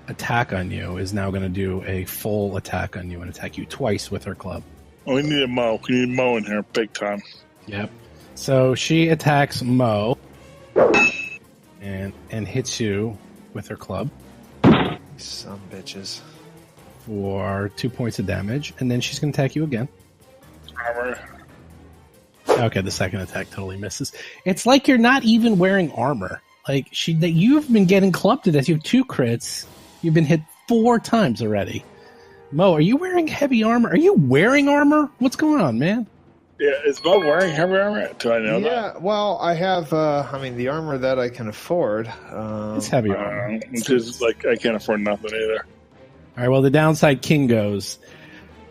attack on you, is now going to do a full attack on you and attack you twice with her club. We need a Mo. We need Mo in here big time. Yep. So she attacks Mo and hits you with her club Some bitches. for 2 points of damage, and then she's going to attack you again. Armor. Okay, the second attack totally misses. It's like you're not even wearing armor. Like that you've been getting clubbed to death. You have 2 crits. You've been hit 4 times already. Mo, are you wearing heavy armor? Are you wearing armor? What's going on, man? Yeah, is Mo wearing heavy armor? Do I know that? Yeah, well, I have, the armor that I can afford. It's heavy armor. Which is like, I can't afford nothing either. All right, well, the downside king goes.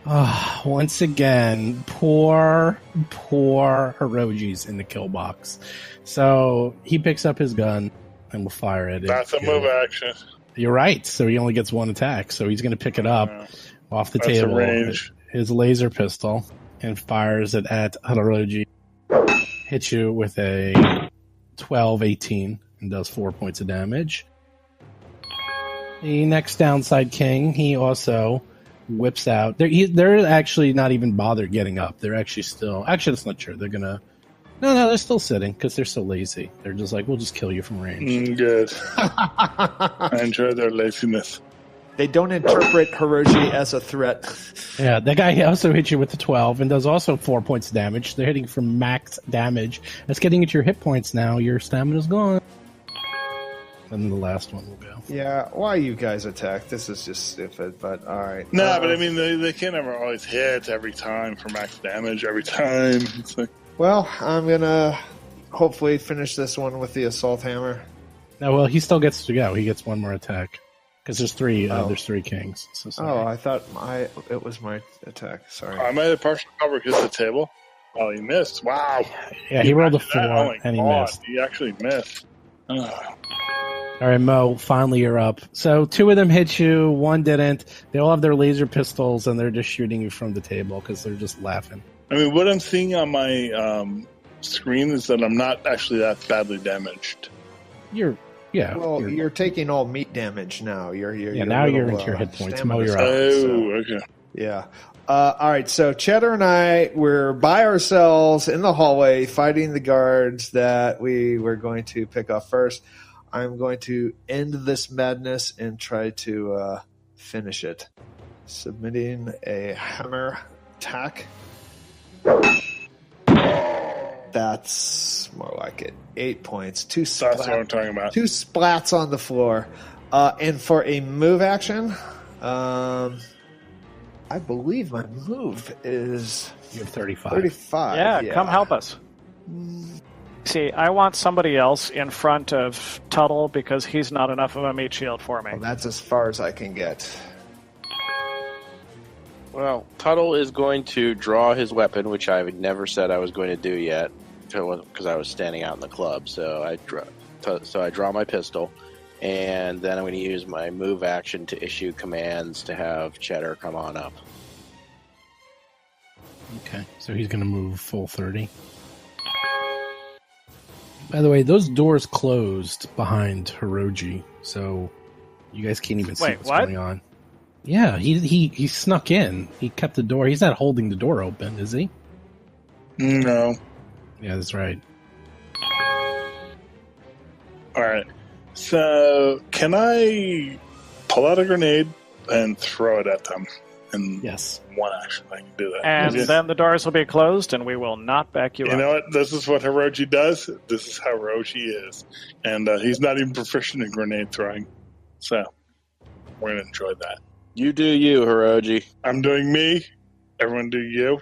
Oh, once again, poor Hirogi's in the kill box. So he picks up his gun and will fire it. That's a move action. You're right. So he only gets 1 attack. So he's going to pick it up off the That's table, a range. his laser pistol, and fires it at Hirogi. Hits you with a 12-18 and does 4 points of damage. The next downside king, he also whips out. They're actually not even bothered getting up. They're actually still... Actually, that's not true. They're going to... No, they're still sitting because they're so lazy. They're just like, we'll just kill you from range. Good. I enjoy their laziness. They don't interpret Hirogi as a threat. Yeah, that guy also hits you with the 12 and does also 4 points of damage. They're hitting for max damage. That's getting at your hit points now. Your stamina's gone. And then the last one will go. Yeah, why you guys attack? This is just stupid, but alright. No, but I mean, they can't ever always hit every time for max damage every time. It's like, Well, I'm gonna hopefully finish this one with the assault hammer. No, well, he still gets to go. He gets 1 more attack. Because there's 3 kings. So sorry. Oh, I thought it was my attack. Sorry. I made a partial cover hit the table. Oh, he missed. Wow. Yeah, he rolled a 4 Oh my and he God, missed. He actually missed. All right, Mo, finally you're up. So 2 of them hit you, 1 didn't. They all have their laser pistols, and they're just shooting you from the table because they're just laughing. I mean, what I'm seeing on my screen is that I'm not actually that badly damaged. You're taking all meat damage now. Now you're into your hit points. Mo, you're up. Okay. Yeah. All right, so Cheddar and I, we're by ourselves in the hallway fighting the guards that we were going to pick off first. I'm going to end this madness and try to finish it. Submitting a hammer attack. That's more like it. 8 points. That's what I'm talking about. 2 splats on the floor. And for a move action, I believe my move is... You have 35. 35. Yeah, come help us. See, I want somebody else in front of Tuttle because he's not enough of a meat shield for me. Well, that's as far as I can get. Well, Tuttle is going to draw his weapon, which I never said I was going to do yet because I was standing out in the club. So I draw my pistol, and then I'm going to use my move action to issue commands to have Cheddar come on up. Okay, so he's going to move full 30. By the way, those doors closed behind Hirogi, so you guys can't even see what's going on. Yeah, he snuck in. He kept the door. He's not holding the door open, is he? No. Yeah, that's right. All right. So, can I pull out a grenade and throw it at them? And yes. One action, I can do that. And then the doors will be closed, and we will not back you up. You know what? This is what Hirogi does. This is how Hirogi is. And he's not even proficient in grenade throwing. So, we're going to enjoy that. You do you, Hirogi. I'm doing me. Everyone do you.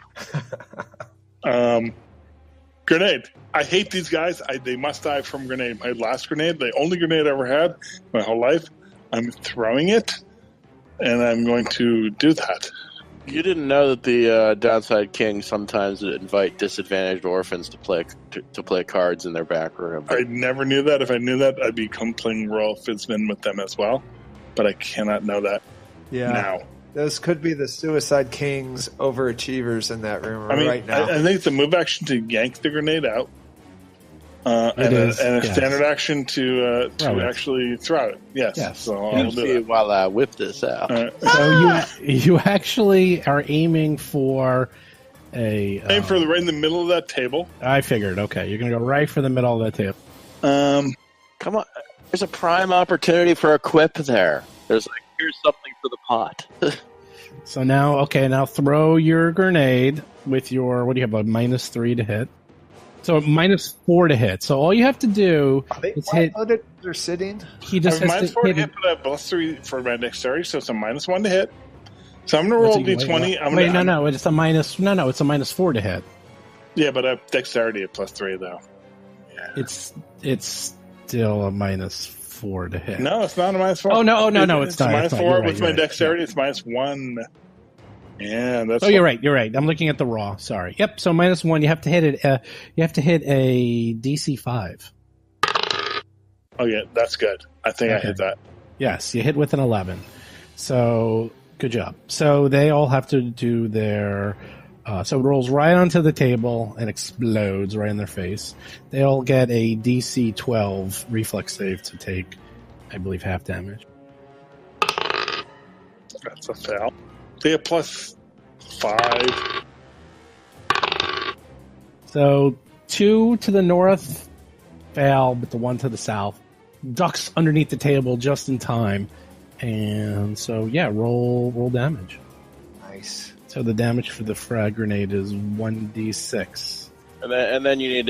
Grenade. I hate these guys. They must die from grenade. My last grenade, the only grenade I ever had my whole life, I'm throwing it, and I'm going to do that. You didn't know that the Downsized King sometimes invite disadvantaged orphans to play cards in their back room. I never knew that. If I knew that, I'd be playing Royal Fizzman with them as well. But I cannot know that now. Those could be the Suicide Kings overachievers in that room right now. I think it's a move action to yank the grenade out. And a standard action to actually throw it. Yes. So I'll do it while I whip this out. So you actually are aiming for aim for right in the middle of that table. I figured. Okay, you're going to go right for the middle of that table. Come on. There's a prime opportunity for a quip there. There's here's something for the pot. So now throw your grenade with your, what do you have, a -3 to hit? So -4 to hit. So all you have to do is hit. They're sitting. He just has -4 to hit, but I have +3 for my dexterity, so it's a -1 to hit. So I'm going to roll d20. It's a minus. No, it's a -4 to hit. Yeah, but I have dexterity at +3 though. Yeah. It's still a -4 to hit. No, it's not a -4. Oh no, it's not. It's -4 with my dexterity. It's -1. Yeah, that's. Oh, you're right. I'm looking at the raw. Sorry. Yep. So -1. You have to hit it. You have to hit a DC 5. Oh yeah, that's good. I think I hit that. Yes, you hit with an 11. So good job. So they all have to do their. So it rolls right onto the table and explodes right in their face. They all get a DC 12 reflex save to take, I believe, half damage. That's a fail. They have +5. So 2 to the north fail, but the 1 to the south ducks underneath the table just in time. And so, roll damage. Nice. So the damage for the frag grenade is 1d6. And then you need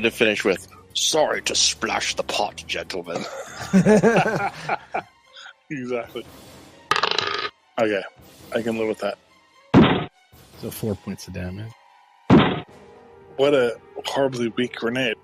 to finish with, sorry to splash the pot, gentlemen. Exactly. Okay. I can live with that. So 4 points of damage. What a horribly weak grenade.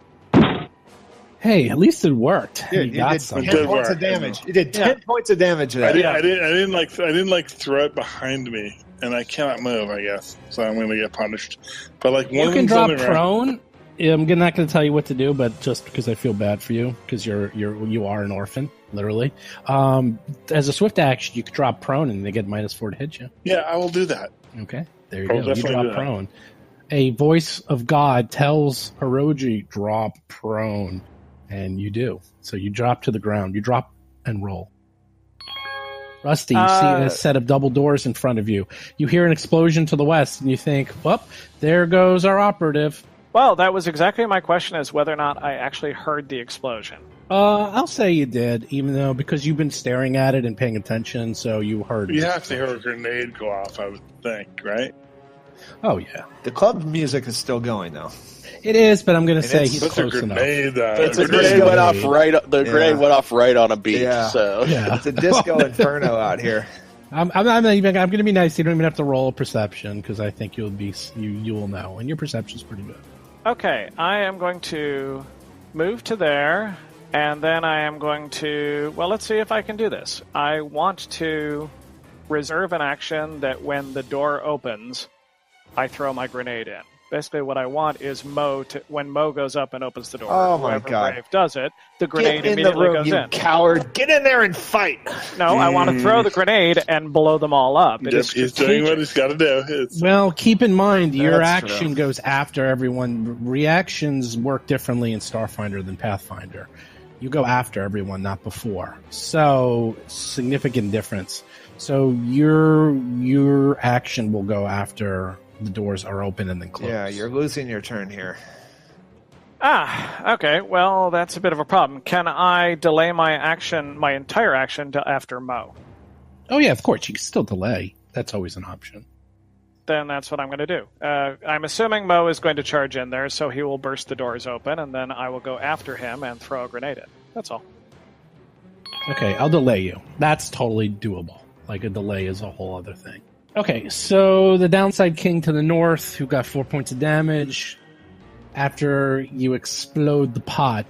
Hey, at least it worked. Yeah, you got some. 10 points of damage. You did 10 points of damage there. I didn't throw it behind me, and I cannot move, I guess. So I'm going to get punished. But you can drop prone. I'm not going to tell you what to do, but just because I feel bad for you, because you are an orphan, literally. As a swift action, you could drop prone and they get -4 to hit you. Yeah, I will do that. Okay, there you I'll go. You definitely do drop that. prone. A voice of God tells Hirogi, drop prone, and you do. So you drop to the ground. You drop and roll. Rusty, you see a set of double doors in front of you. You hear an explosion to the west, and you think, well, there goes our operative. Well, that was exactly my question, is whether or not I actually heard the explosion. I'll say you did, even though because you've been staring at it and paying attention, so you heard. You have to hear a grenade go off, I would think, right? Oh yeah, The club music is still going though. it is, but I'm going to say it's- he's That's a close enough. grenade. It's a grenade. grenade went off right. The grenade Yeah. went off right on a beach. Yeah. So Yeah, It's a disco inferno out here. I'm not even. I'm going to be nice. You don't even have to roll a perception because I think you will know, and your perception's pretty good. Okay, I am going to move to there, and then I am going to... Well, let's see if I can do this. I want to reserve an action that when the door opens, I throw my grenade in. Basically, what I want is Mo to... When Mo goes up and opens the door, Oh my whoever God. Brave does it, the grenade Get in the immediately room, goes you in. coward! Get in there and fight. No, I want to throw the grenade and blow them all up. It Yep, is he's doing what strategic. he's got to do. It's, Well, keep in mind your That's action true. goes after everyone. Reactions work differently in Starfinder than Pathfinder. You go after everyone, not before. So significant difference. So your action will go after the doors are open and then close. Yeah, you're losing your turn here. Okay. Well, that's a bit of a problem. Can I delay my action, my entire action, to after Mo? Oh yeah, of course you can still delay. That's always an option. Then that's what I'm going to do. I'm assuming Mo is going to charge in there, so he will burst the doors open, and then I will go after him and throw a grenade in. That's all. Okay, I'll delay you. That's totally doable. Like a delay is a whole other thing. Okay, so the Downside King to the north, who got 4 points of damage. After you explode the pot,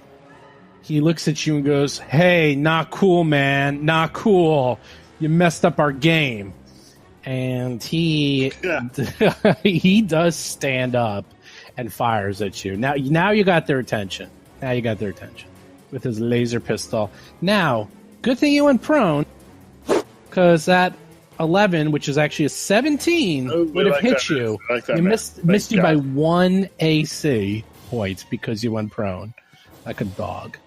he looks at you and goes, "Hey, not cool, man. Not cool. You messed up our game." And he he does stand up and fires at you. Now you got their attention. Now you got their attention with his laser pistol. Now, good thing you went prone, because that 11, which is actually a 17, Oh, would have like hit that, you. I like that, You man. missed Thank you by God. 1 AC point because you went prone, like a dog.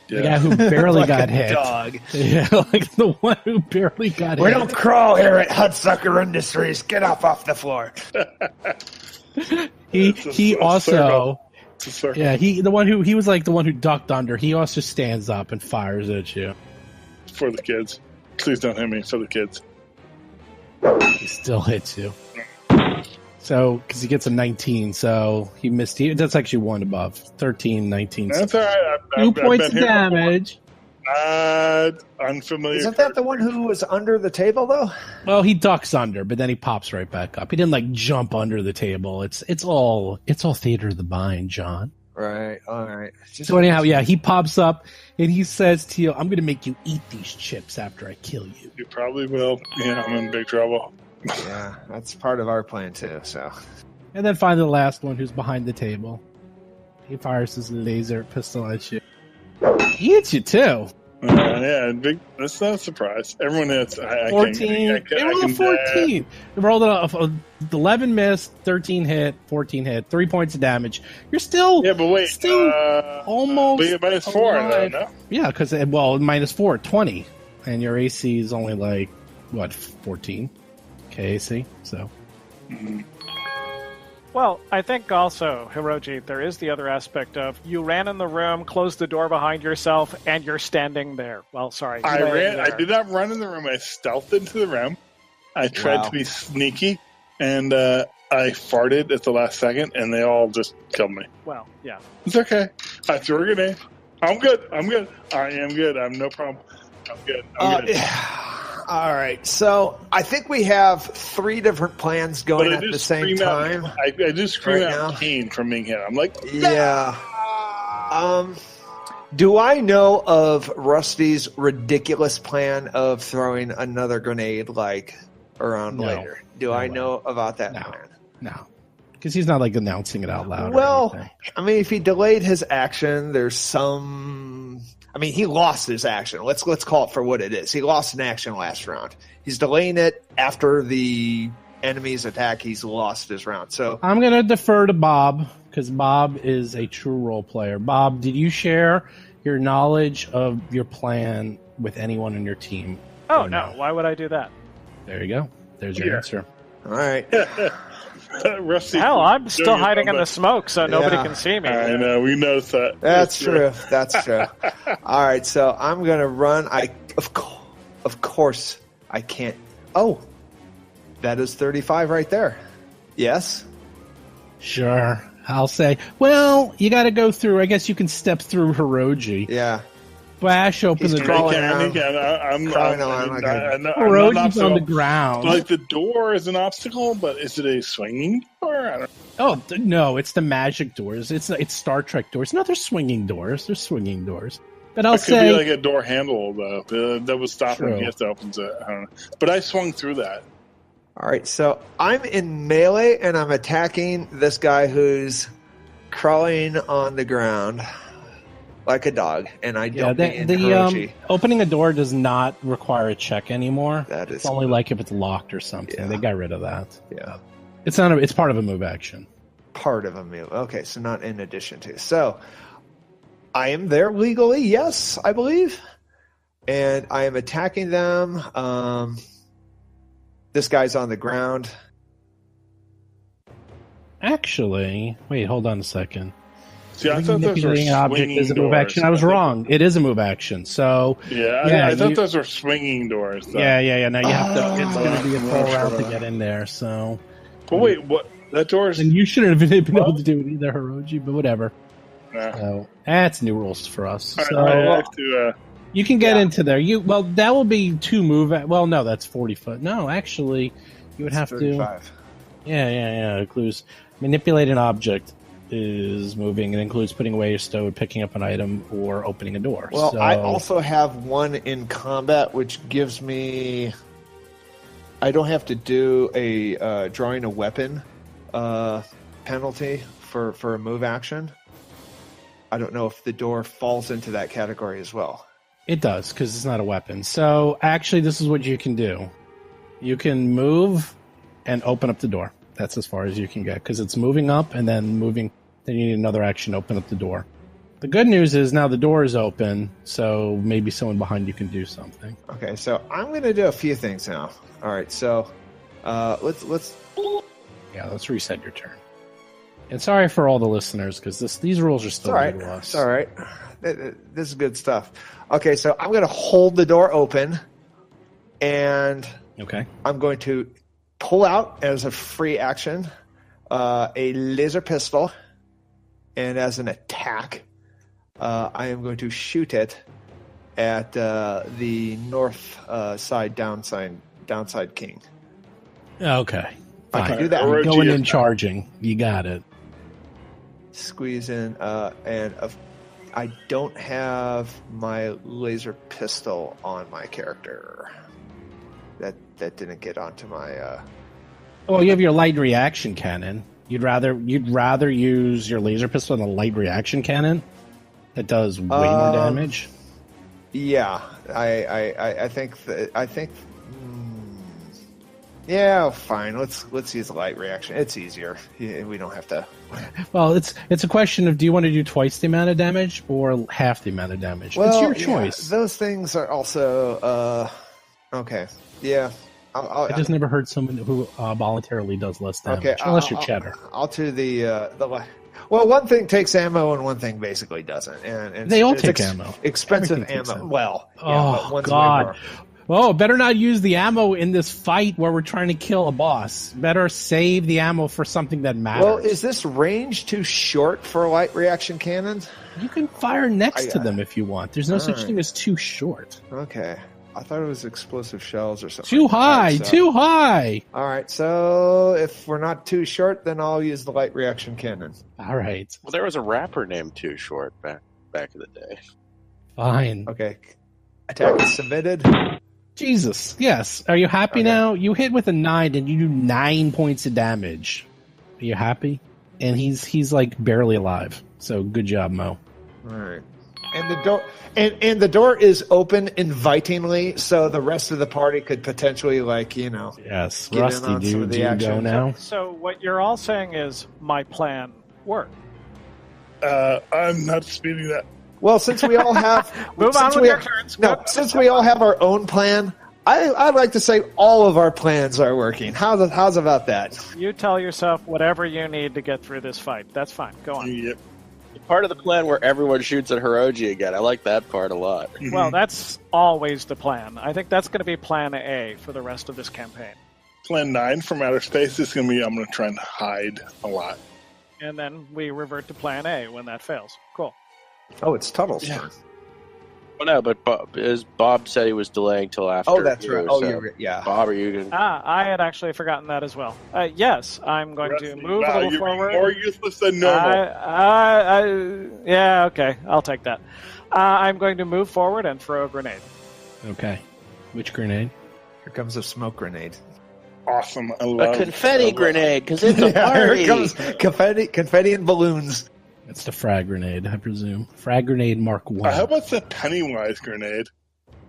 The guy who barely Like got a hit. dog. Yeah, like the one who barely got We hit. don't crawl here at Hudsucker Industries. Get off the floor. He It's a also circle. It's a circle. yeah he was like the one who ducked under. He also stands up and fires at you. For the kids. Please don't hit me. For the kids. He still hits you. So because he gets a 19, so he missed. That's actually one above 13, 19. That's all right. 2 points of damage. Unfamiliar. Isn't that the one who was under the table though? Well, he ducks under, but then he pops right back up. He didn't like jump under the table. It's all theater of the mind, John. Right. All right. So anyhow, yeah, he pops up and he says to you, "I'm going to make you eat these chips after I kill you." You probably will. Yeah, I'm in big trouble. Yeah, that's part of our plan too. So And then finally, the last one, who's behind the table, he fires his laser pistol at you. He hits you too. Yeah, big. That's not a surprise. Everyone hits. I 14. They rolled a 14. They rolled a 11 missed, 13 hit, 14 hit, 3 points of damage. You're still Yeah, but wait. still almost. But you're -4, alive. though, no? Yeah, because -4, 20, and your AC is only like what 14 KAC. So Well, I think also, Hirogi, there is the other aspect of you ran in the room, closed the door behind yourself, and you're standing there. Well, sorry. I laying ran. I there. did not run in the room. I stealthed into the room. I tried Wow. to be sneaky, and I farted at the last second, and they all just killed me. Well, yeah. It's okay. I threw a grenade. I'm good. I am good. I'm no problem. I'm good. I'm good. all right. So I think we have 3 different plans going But I at do the same scream out- time. I do scream Right out now. pain from being hit. I'm like, Yeah. Do I know of Rusty's ridiculous plan of throwing another grenade like around No. later? Do No I way. know about that No. plan? no, Because he's not like announcing it out loud. Well, or anything. I mean, if he delayed his action, there's some. I mean, he lost his action. Let's call it for what it is. He lost an action last round. He's delaying it after the enemy's attack. He's lost his round. So I'm going to defer to Bob because Bob is a true role player. Bob, did you share your knowledge of your plan with anyone on your team? Oh, no. Why would I do that? There you go. There's your answer. all right. Rusty, Hell, I'm still doing hiding it, in the smoke, so nobody Yeah. can see me. I know, we noticed that. That's true. That's true. All right, so I'm gonna run. Of course, I can't. Oh, that is 35 right there. Yes. Sure. I'll say, well, you got to go through. I guess you can step through Hirogi. Yeah. Bash open He's the door. crawling around. I'm Crawling around like a- Hirogi's on the ground. Like the door is an obstacle, but is it a swinging door? I don't Oh no, it's the magic doors. It's Star Trek doors. No, they're swinging doors. They're swinging doors. But I'll It could say, be like a door handle though. That was stopping True. me if it opens it. I don't know. But I swung through that. All right, so I'm in melee and I'm attacking this guy who's crawling on the ground like a dog, and I don't mean Hirogi. opening a door does not require a check anymore. That is It's only like if it's locked or something. Yeah. They got rid of that. Yeah, It's not. It's part of a move action. part of a move. Okay, so not in addition to. So I am there legally, yes, I believe, and I am attacking them. This guy's on the ground. Actually, wait, hold on a second. See, I thought those were Manipulating an object swinging is a move doors. action. I was wrong. It is a move action. So I thought you- those were swinging doors. Though. yeah. Now you have to. It's going to be a full Oh. round to get in there. So, But wait, what? That door's. and you shouldn't have been able to do it either, Hiroji. But whatever. Nah. So that's new rules for us. All So right, I have to, you can get into there. That will be 2 move. Well, no, that's 40 foot. No, actually, you would have to. 35. Yeah. It includes manipulate an object is moving. It includes putting away your stowed, picking up an item, or opening a door. Well, So, I also have one in combat, which gives me. I don't have to do a drawing a weapon penalty for a move action. I don't know if the door falls into that category as well. it does because it's not a weapon. So actually, this is what you can do. You can move and open up the door. That's as far as you can get because it's moving up and then moving. Then you need another action to open up the door. The good news is now the door is open, so maybe someone behind you can do something. Okay, so I'm going to do a few things now. All right, so let's. Yeah, let's reset your turn. And sorry for all the listeners because these rules are It's still all right. new to us. It's all right. This is good stuff. Okay, so I'm going to hold the door open, and Okay. I'm going to pull out as a free action a laser pistol, and as an attack, I am going to shoot it at the north side downside king. Okay. I can Fine. do that. Or- Going Hiroji in is- charging. You got it. Squeeze in, I don't have my laser pistol on my character. That didn't get onto my. Well, you have your light reaction cannon. You'd rather use your laser pistol than a light reaction cannon that does way more damage. Yeah, I think. Yeah, fine. Let's use a light reaction. It's easier. We don't have to. Well, it's a question of do you want to do twice the amount of damage or half the amount of damage? It's your choice. Yeah, those things are also okay. Yeah, I just never heard someone who voluntarily does less damage, okay. unless you're cheddar. I'll do the. Well, one thing takes ammo and one thing basically doesn't, and They all it's take ammo. Expensive Everything takes ammo. ammo. Well, yeah, Oh, but one's way God. more. Oh, better not use the ammo in this fight where we're trying to kill a boss. Better save the ammo for something that matters. Well, is this range too short for light reaction cannons? You can fire next to them if you want. There's no such Alright. thing as too short. Okay, I thought it was explosive shells or something. Too like that, high, so- too high. All right, so if we're not too short, then I'll use the light reaction cannon. All right, Well, there was a rapper named Too Short back in the day. fine. Okay, attack is submitted. Jesus, yes. Are you happy Okay. now? You hit with a 9 and you do 9 points of damage. Are you happy? And he's like barely alive. So good job, Mo. All right. And the door and the door is open invitingly, so the rest of the party could potentially, Yes, get in Rusty, on some of do the you action. go now? So what you're all saying is my plan worked. I'm not disputing that. Well, since we all have Move on with your turns. No, since we all have our own plan, I'd like to say all of our plans are working. How's about that? You tell yourself whatever you need to get through this fight. That's fine. Go on. Yep. Part of the plan where everyone shoots at Hirogi again. I like that part a lot. Well, that's always the plan. I think that's going to be plan A for the rest of this campaign. Plan 9 from outer space is going to be I'm going to try and hide a lot. And then we revert to plan A when that fails. Cool. Oh, it's Tuttle's turn. Well, no, but Bob said he was delaying till after. Oh, that's you, right. Oh, so you're right. Yeah. Bob, are you going to... I had actually forgotten that as well. Yes, I'm going to move a little you're forward. more useless than normal. Yeah, okay. I'll take that. I'm going to move forward and throw a grenade. Okay. Which grenade? Here comes a smoke grenade. Awesome. I love A confetti grenade, because it's a Yeah, party. here comes confetti and balloons. That's the frag grenade, I presume. Frag grenade Mark 1. How about the Pennywise grenade?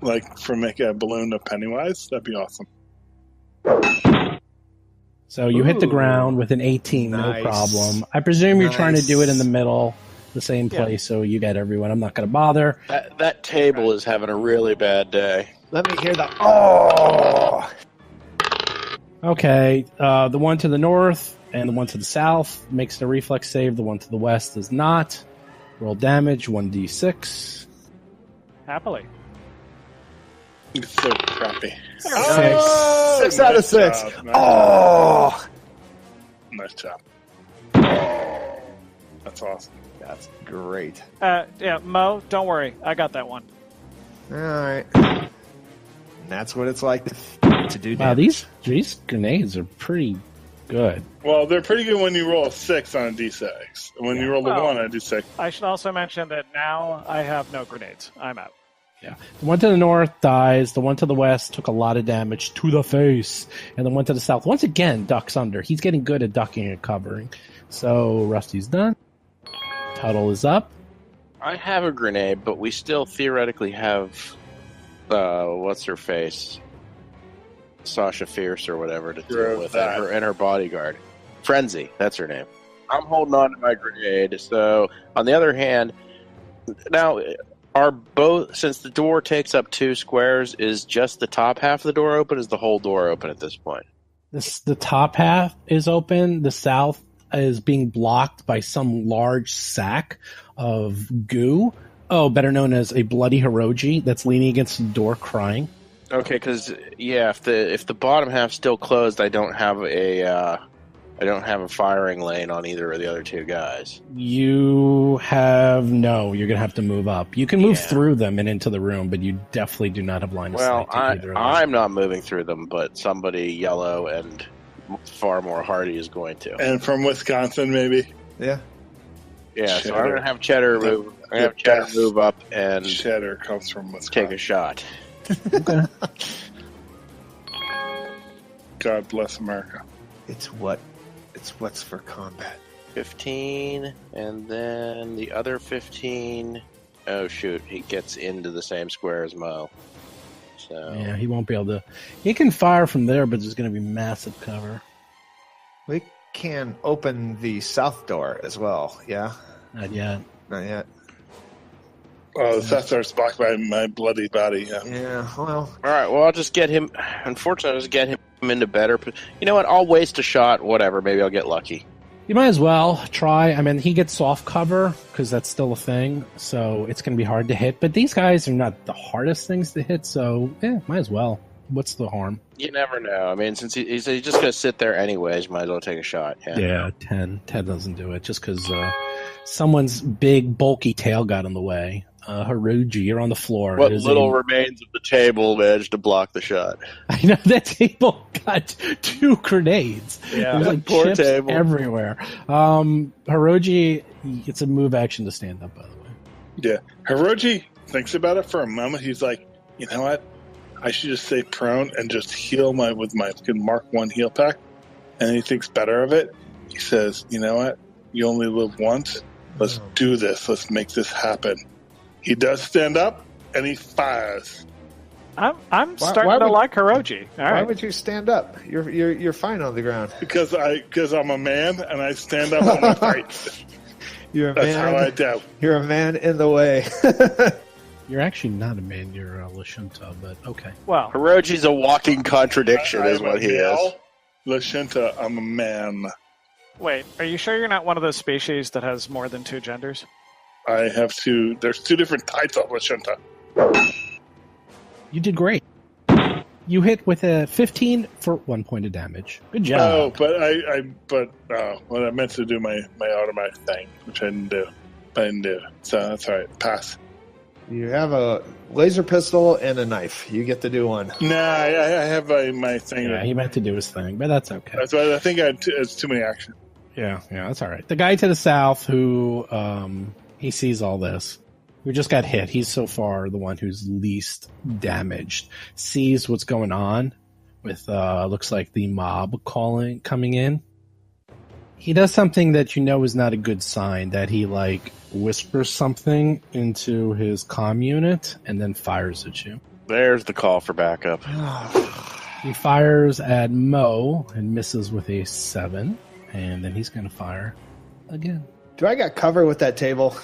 Like, for making a balloon of Pennywise? That'd be awesome. So you hit the Ooh. ground with an 18, Nice. no problem. I presume you're trying to do it in the Nice. middle, the same place, so you get everyone. I'm not going to bother. That table is having a really bad day. Let me hear the oh. Okay, the one to the north and the one to the south makes the reflex save. The one to the west does not. Roll damage, 1d6. Happily. It's so crappy. Oh, 6 out of 6. Job, nice Oh, Nice job. That's awesome. that's great. Yeah, Mo, don't worry. I got that one. All right. And that's what it's like to do Wow, damage. these grenades are pretty good. Well, they're pretty good when you roll a 6 on a d6. When you roll a Well- 1 on a d6. I should also mention that now I have no grenades. I'm out. Yeah. The one to the north dies. The one to the west took a lot of damage to the face. And the one to the south, once again, ducks under. He's getting good at ducking and covering. So Rusty's done. Tuttle is up. I have a grenade, but we still theoretically have, what's her face? Sasha Fierce or whatever to deal with, and her bodyguard. Frenzy, that's her name. I'm holding on to my grenade. So, on the other hand, now, are both, since the door takes up 2 squares, is just the top half of the door open? Is the whole door open at this point? The top half is open. The south is being blocked by some large sack of goo. Oh, better known as a bloody Hirogi that's leaning against the door crying. Okay, because if the bottom half's still closed, I don't have a firing lane on either of the other 2 guys. You're gonna have to move up. You can move through them and into the room, but you definitely do not have line of Well, sight to either of them. I'm not moving through them, but somebody yellow and far more hardy is going to. And from Wisconsin, maybe. Yeah. Yeah, so I'm Cheddar. going to have Cheddar move. I'm going to have Cheddar best move up and Cheddar comes from Wisconsin. take a shot. Okay. God bless America. It's what's for combat. 15, and then the other 15. Oh shoot, he gets into the same square as Mo. So Yeah, he won't be able to. He can fire from there, but there's going to be massive cover. We can open the south door as well. Yeah. Not yet. Not yet. Oh, the Death Star's blocked by my bloody body. Yeah. Yeah. Well. all right, well I'll just get him. Unfortunately, I'll just get him into better. You know what? I'll waste a shot. Whatever. Maybe I'll get lucky. You might as well try. I mean, he gets soft cover because that's still a thing, so it's going to be hard to hit. But these guys are not the hardest things to hit, so might as well. What's the harm? You never know. I mean, since he's just going to sit there anyways, might as well take a shot. Yeah. 10. 10 doesn't do it just because someone's big, bulky tail got in the way. Hirogi, you're on the floor. What There's little remains of the table managed to block the shot. I know that table got 2 grenades. Yeah. There's like Poor chips table. everywhere. Hirogi, it's a move action to stand up, by the way. Yeah. Hirogi thinks about it for a moment. He's like, you know what? I should just stay prone and just heal with my Mark 1 heal pack. And he thinks better of it. He says, "You know what? You only live once. Let's do this. Let's make this happen." He does stand up and he fires. I'm starting to like Hirogi. All right. Why would you stand up? You're fine on the ground. Because I'm a man and I stand up when I fight. You're a That's man. how I do. You're a man in the way. You're actually not a man. You're a Lashunta, but okay. Well, Hiroji's a walking contradiction, is what he is. Lashunta, I'm a man. wait, are you sure you're not one of those species that has more than 2 genders? I have two. There's 2 different types of Lashunta. You did great. You hit with a 15 for 1 point of damage. Good job. Oh, but what I meant to do my automatic thing, which I didn't do. So that's all right. Pass. You have a laser pistol and a knife. You get to do one. Nah, I have my thing. Yeah, he meant to do his thing, but that's okay. That's why I think it's too many actions. Yeah, that's all right. The guy to the south who he sees all this, who just got hit, he's so far the one who's least damaged, sees what's going on with looks like the mob coming in. He does something that you know is not a good sign, that he whispers something into his comm unit and then fires at you. There's the call for backup. He fires at Mo and misses with a 7, and then he's going to fire again. Do I got cover with that table?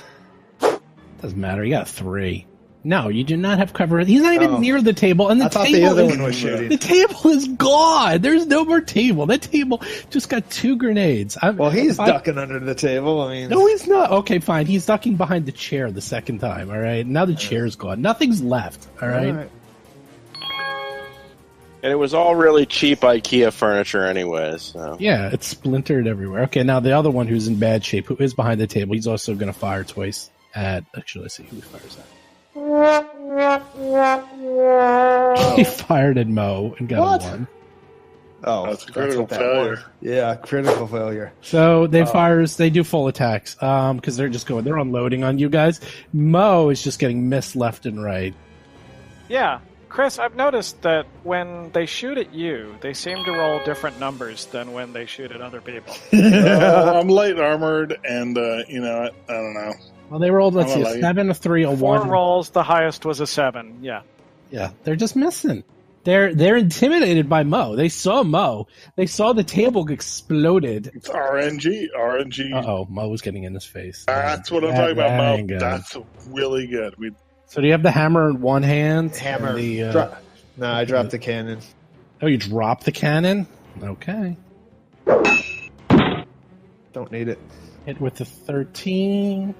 Doesn't matter. You got a 3. No, you do not have cover. He's not even near the table, and the table one was shooting. The table is gone. There's no more table. That table just got 2 grenades. He's ducking under the table. I mean, no, he's not. Okay, fine. He's ducking behind the chair the second time. All right. Now the chair's gone. Nothing's left. All right. And it was all really cheap IKEA furniture anyways. So. Yeah, it's splintered everywhere. Okay, now the other one who's in bad shape, who is behind the table, he's also going to fire twice at... Actually, let's see who he fires at. He fired at Mo and got a 1. Oh, that's a critical what that failure. was. Yeah, critical failure. So they do full attacks because they're unloading on you guys. Mo is just getting missed left and right. Yeah. Chris, I've noticed that when they shoot at you, they seem to roll different numbers than when they shoot at other people. I'm light armored, and I don't know. Well, they rolled, let's see, a 7, a 3, a 1. 4 rolls, the highest was a 7, yeah. Yeah, they're just missing. They're intimidated by Mo. They saw Mo. They saw the table exploded. It's RNG. Uh-oh, Mo was getting in his face. That's what I'm talking about, Mo. Good. That's really good. So do you have the hammer in one hand? Hammer. No, I dropped the cannon. Oh, you dropped the cannon? Okay. Don't need it. Hit with the 13.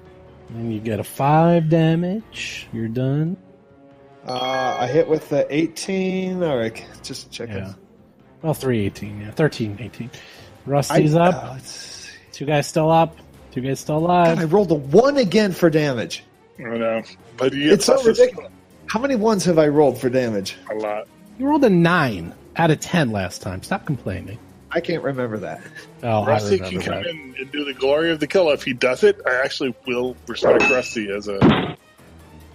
And you get a 5 damage. You're done. I hit with the 18. All right, just checking. Yeah. Well, 3, 18. Yeah, 13, 18. Rusty's up. 2 guys still up. 2 guys still alive. God, I rolled a 1 again for damage. I know. But it's so ridiculous. How many 1s have I rolled for damage? A lot. You rolled a 9 out of 10 last time. Stop complaining. I can't remember that. Oh, Rusty can come in and do the glory of the kill. If he does it, I actually will respect Rusty as a...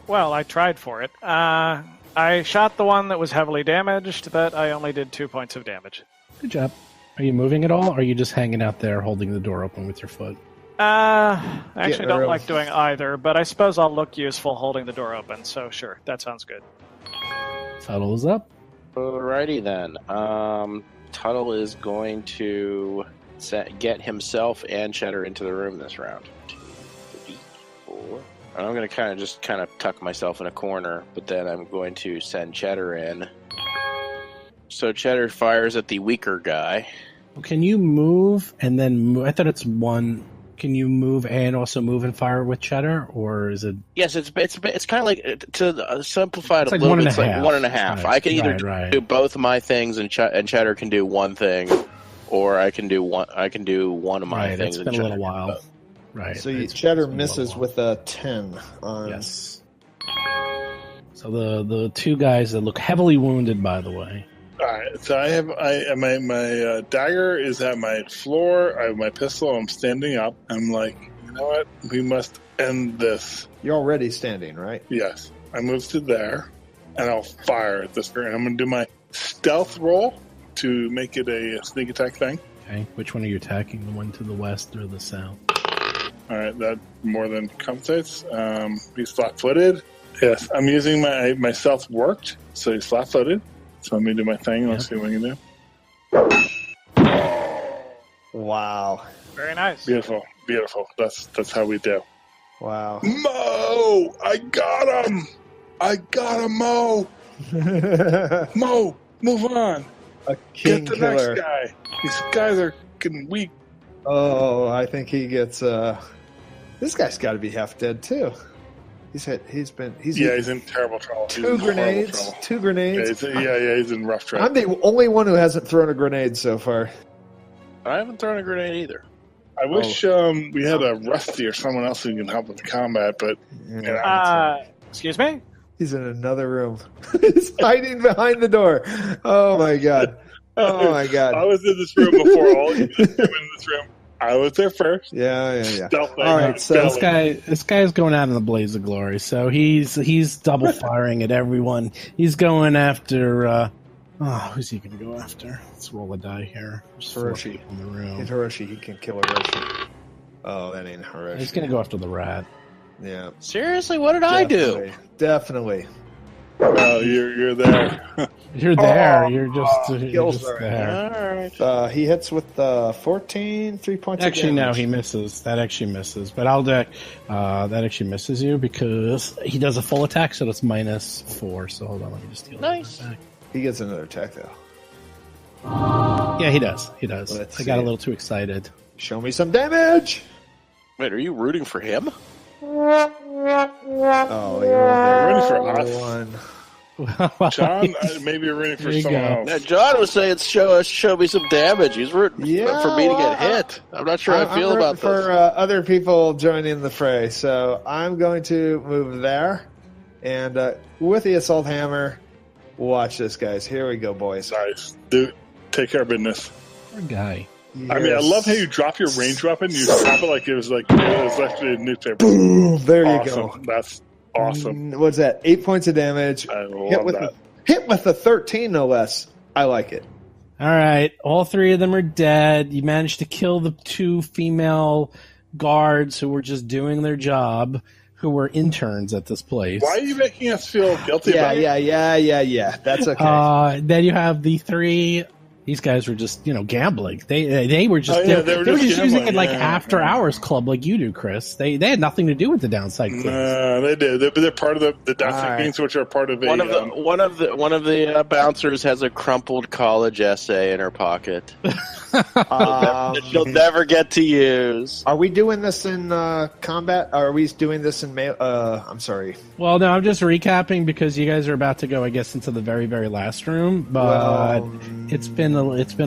Well, I tried for it. I shot the one that was heavily damaged, but I only did 2 points of damage. Good job. Are you moving at all, or are you just hanging out there holding the door open with your foot? I actually don't like doing either, but I suppose I'll look useful holding the door open, so sure, that sounds good. Tuttle is up. Alrighty then. Tuttle is going to get himself and Cheddar into the room this round. 2, 3, 4. And I'm going to kind of tuck myself in a corner, but then I'm going to send Cheddar in. So Cheddar fires at the weaker guy. Can you move and then move? I thought it's 1. Can you move and also move and fire with Cheddar, or is it? Yes, it's kind of like, to simplify it a like little 1.5. bit. It's like 1.5. Right, I can either do both of my things, and Cheddar can do one thing, or I can do one. I can do one of my things. It's been a little while. Right. So Cheddar misses with a 10 on. Yes. So the 2 guys that look heavily wounded, by the way. All right, so my dagger is at my floor. I have my pistol. I'm standing up. I'm like, you know what? We must end this. You're already standing, right? Yes. I move to there, and I'll fire at this guy. I'm going to do my stealth roll to make it a sneak attack thing. Okay. Which one are you attacking? The one to the west or the south? All right, that more than compensates. He's flat-footed. Yes, I'm using my stealth worked, so he's flat-footed. So let me do my thing. Let's see what I can do. Wow. Very nice. Beautiful. That's how we do. Wow. Mo! I got him! Mo! Mo, move on. A king Get the killer. next guy. These guys are getting weak. Oh, I think he gets. This guy's got to be half dead too. He's in terrible trouble. He's in horrible grenades. trouble. 2 grenades. He's in rough trouble. I'm the only one who hasn't thrown a grenade so far. I haven't thrown a grenade either. I wish we had a Rusty or someone else who can help with the combat, but Excuse me? He's in another room. He's hiding behind the door. Oh my god. Oh my god. I was in this room before all you came in this room. I was there first. Yeah. Stealthing, All right, so This guy is going out in the blaze of glory. So he's double firing at everyone. He's going after. Who's he going to go after? Let's roll a die here. There's 4 Hiroshi. people in the room. Hit Hiroshi. He can kill Hiroshi. Oh, that ain't Hiroshi. He's going to go after the rat. Yeah. Seriously, what did I do? Definitely. Oh, you're there. You're there. You're just kills her. there. All right. He hits with 14, 3 points. Actually, of no, damage. he misses. That actually misses. But I'll deck. That actually misses you because he does a full attack, so that's -4. So hold on, let me just deal Nice. that back. He gets another attack though. Yeah, he does. He does. Let's I got see a little too excited. Show me some damage. Wait, are you rooting for him? Oh, you're Ready for us. one. John, maybe you're rooting for There you someone go. else. Now, John was saying, show me some damage. He's rooting Yeah, for me to well, get hit. I'm not sure I'm I feel rooting about for this. other people joining the fray. So I'm going to move there, and with the assault hammer, watch this, guys. Here we go, boys. Nice. Dude, take care of business. Poor guy. I mean, I love how you drop your range weapon. You drop it like it was actually a newspaper. Boom! There you Awesome. go. That's awesome. What's that? 8 points of damage. I love that. Hit with a 13, no less. I like it. All right, all 3 of them are dead. You managed to kill the 2 female guards who were just doing their job, who were interns at this place. Why are you making us feel guilty about it? Yeah. That's okay. Then you have the 3. These guys were just, gambling. They were just they they were were just just using it gambling, like yeah. after hours club, like you do, Chris. They had nothing to do with the downside things. No, they did. They're part of the downside All right. games, which are part of One of the bouncers has a crumpled college essay in her pocket. She'll never get to use. Are we doing this in combat? Are we doing this in I'm sorry. Well, no, I'm just recapping because you guys are about to go, I guess, into the very, very last room. But it's been a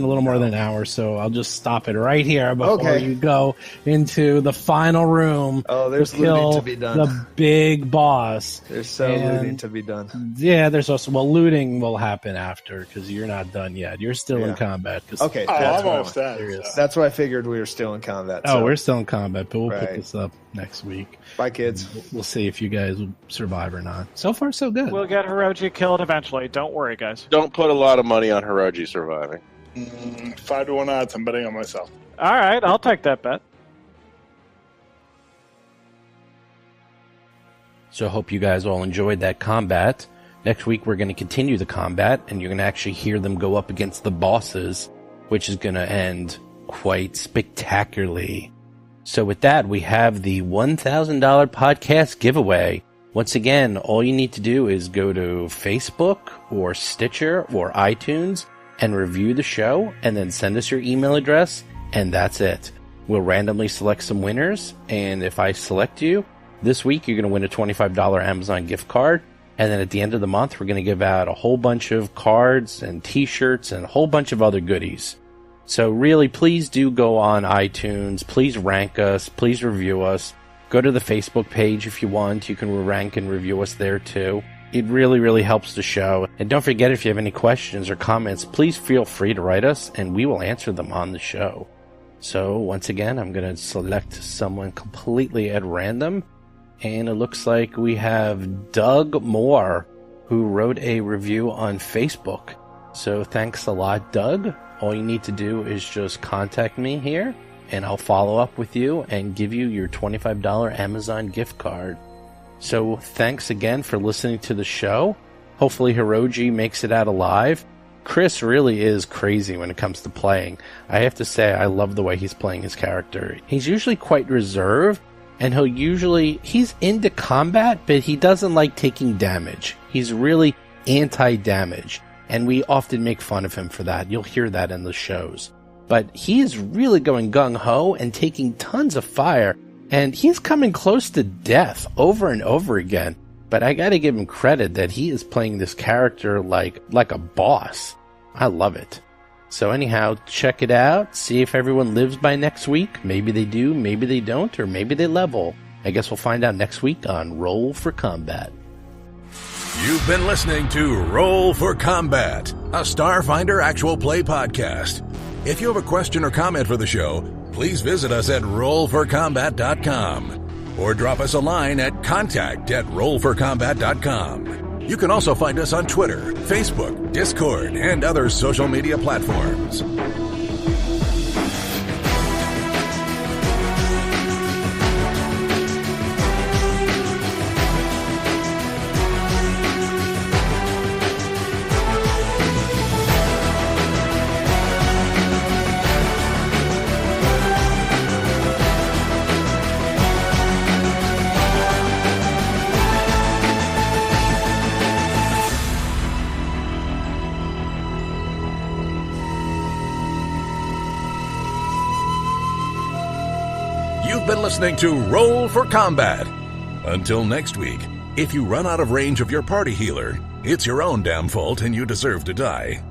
little more than an hour, so I'll just stop it right here before you go into the final room. Oh, there's to kill looting to be done. the big boss. There's looting to be done. Yeah, there's also looting will happen after because you're not done yet. You're still in combat. 'cause- Okay, Oh, that's I'm what I almost want. dead. That's why I figured we were still in combat. Oh, so. we're still in combat, but we'll put Right. this up next week. Bye, kids. We'll see if you guys will survive or not. So far, so good. We'll get Hiroji killed eventually. Don't worry, guys. Don't put a lot of money on Hiroji surviving. 5-1 odds. I'm betting on myself. All right, I'll take that bet. So I hope you guys all enjoyed that combat. Next week we're going to continue the combat, and you're going to actually hear them go up against the bosses, which is going to end quite spectacularly. So with that, we have the $1,000 podcast giveaway. Once again, all you need to do is go to Facebook or Stitcher or iTunes and review the show, and then send us your email address, and that's it. We'll randomly select some winners, and if I select you, this week you're going to win a $25 Amazon gift card, and then at the end of the month we're going to give out a whole bunch of cards and t-shirts and a whole bunch of other goodies. So really, please do go on iTunes, please rank us, please review us. Go to the Facebook page if you want, you can rank and review us there too. It really, really helps the show. And don't forget, if you have any questions or comments, please feel free to write us, and we will answer them on the show. So, once again, I'm going to select someone completely at random. And it looks like we have Doug Moore, who wrote a review on Facebook. So, thanks a lot, Doug. all you need to do is just contact me here, and I'll follow up with you and give you your $25 Amazon gift card. So thanks again for listening to the show. Hopefully Hirogi makes it out alive. Chris really is crazy when it comes to playing. I have to say, I love the way he's playing his character. He's usually quite reserved, and he's into combat, but he doesn't like taking damage. He's really anti-damage, and we often make fun of him for that. You'll hear that in the shows. But he is really going gung-ho and taking tons of fire, and he's coming close to death over and over again. But I gotta give him credit that he is playing this character like a boss. I love it. So anyhow, check it out. See if everyone lives by next week. Maybe they do, maybe they don't, or maybe they level. I guess we'll find out next week on Roll for Combat. You've been listening to Roll for Combat, a Starfinder actual play podcast. If you have a question or comment for the show, please visit us at rollforcombat.com or drop us a line at contact@rollforcombat.com. You can also find us on Twitter, Facebook, Discord, and other social media platforms. You've been listening to Roll for Combat. Until next week, if you run out of range of your party healer, it's your own damn fault and you deserve to die.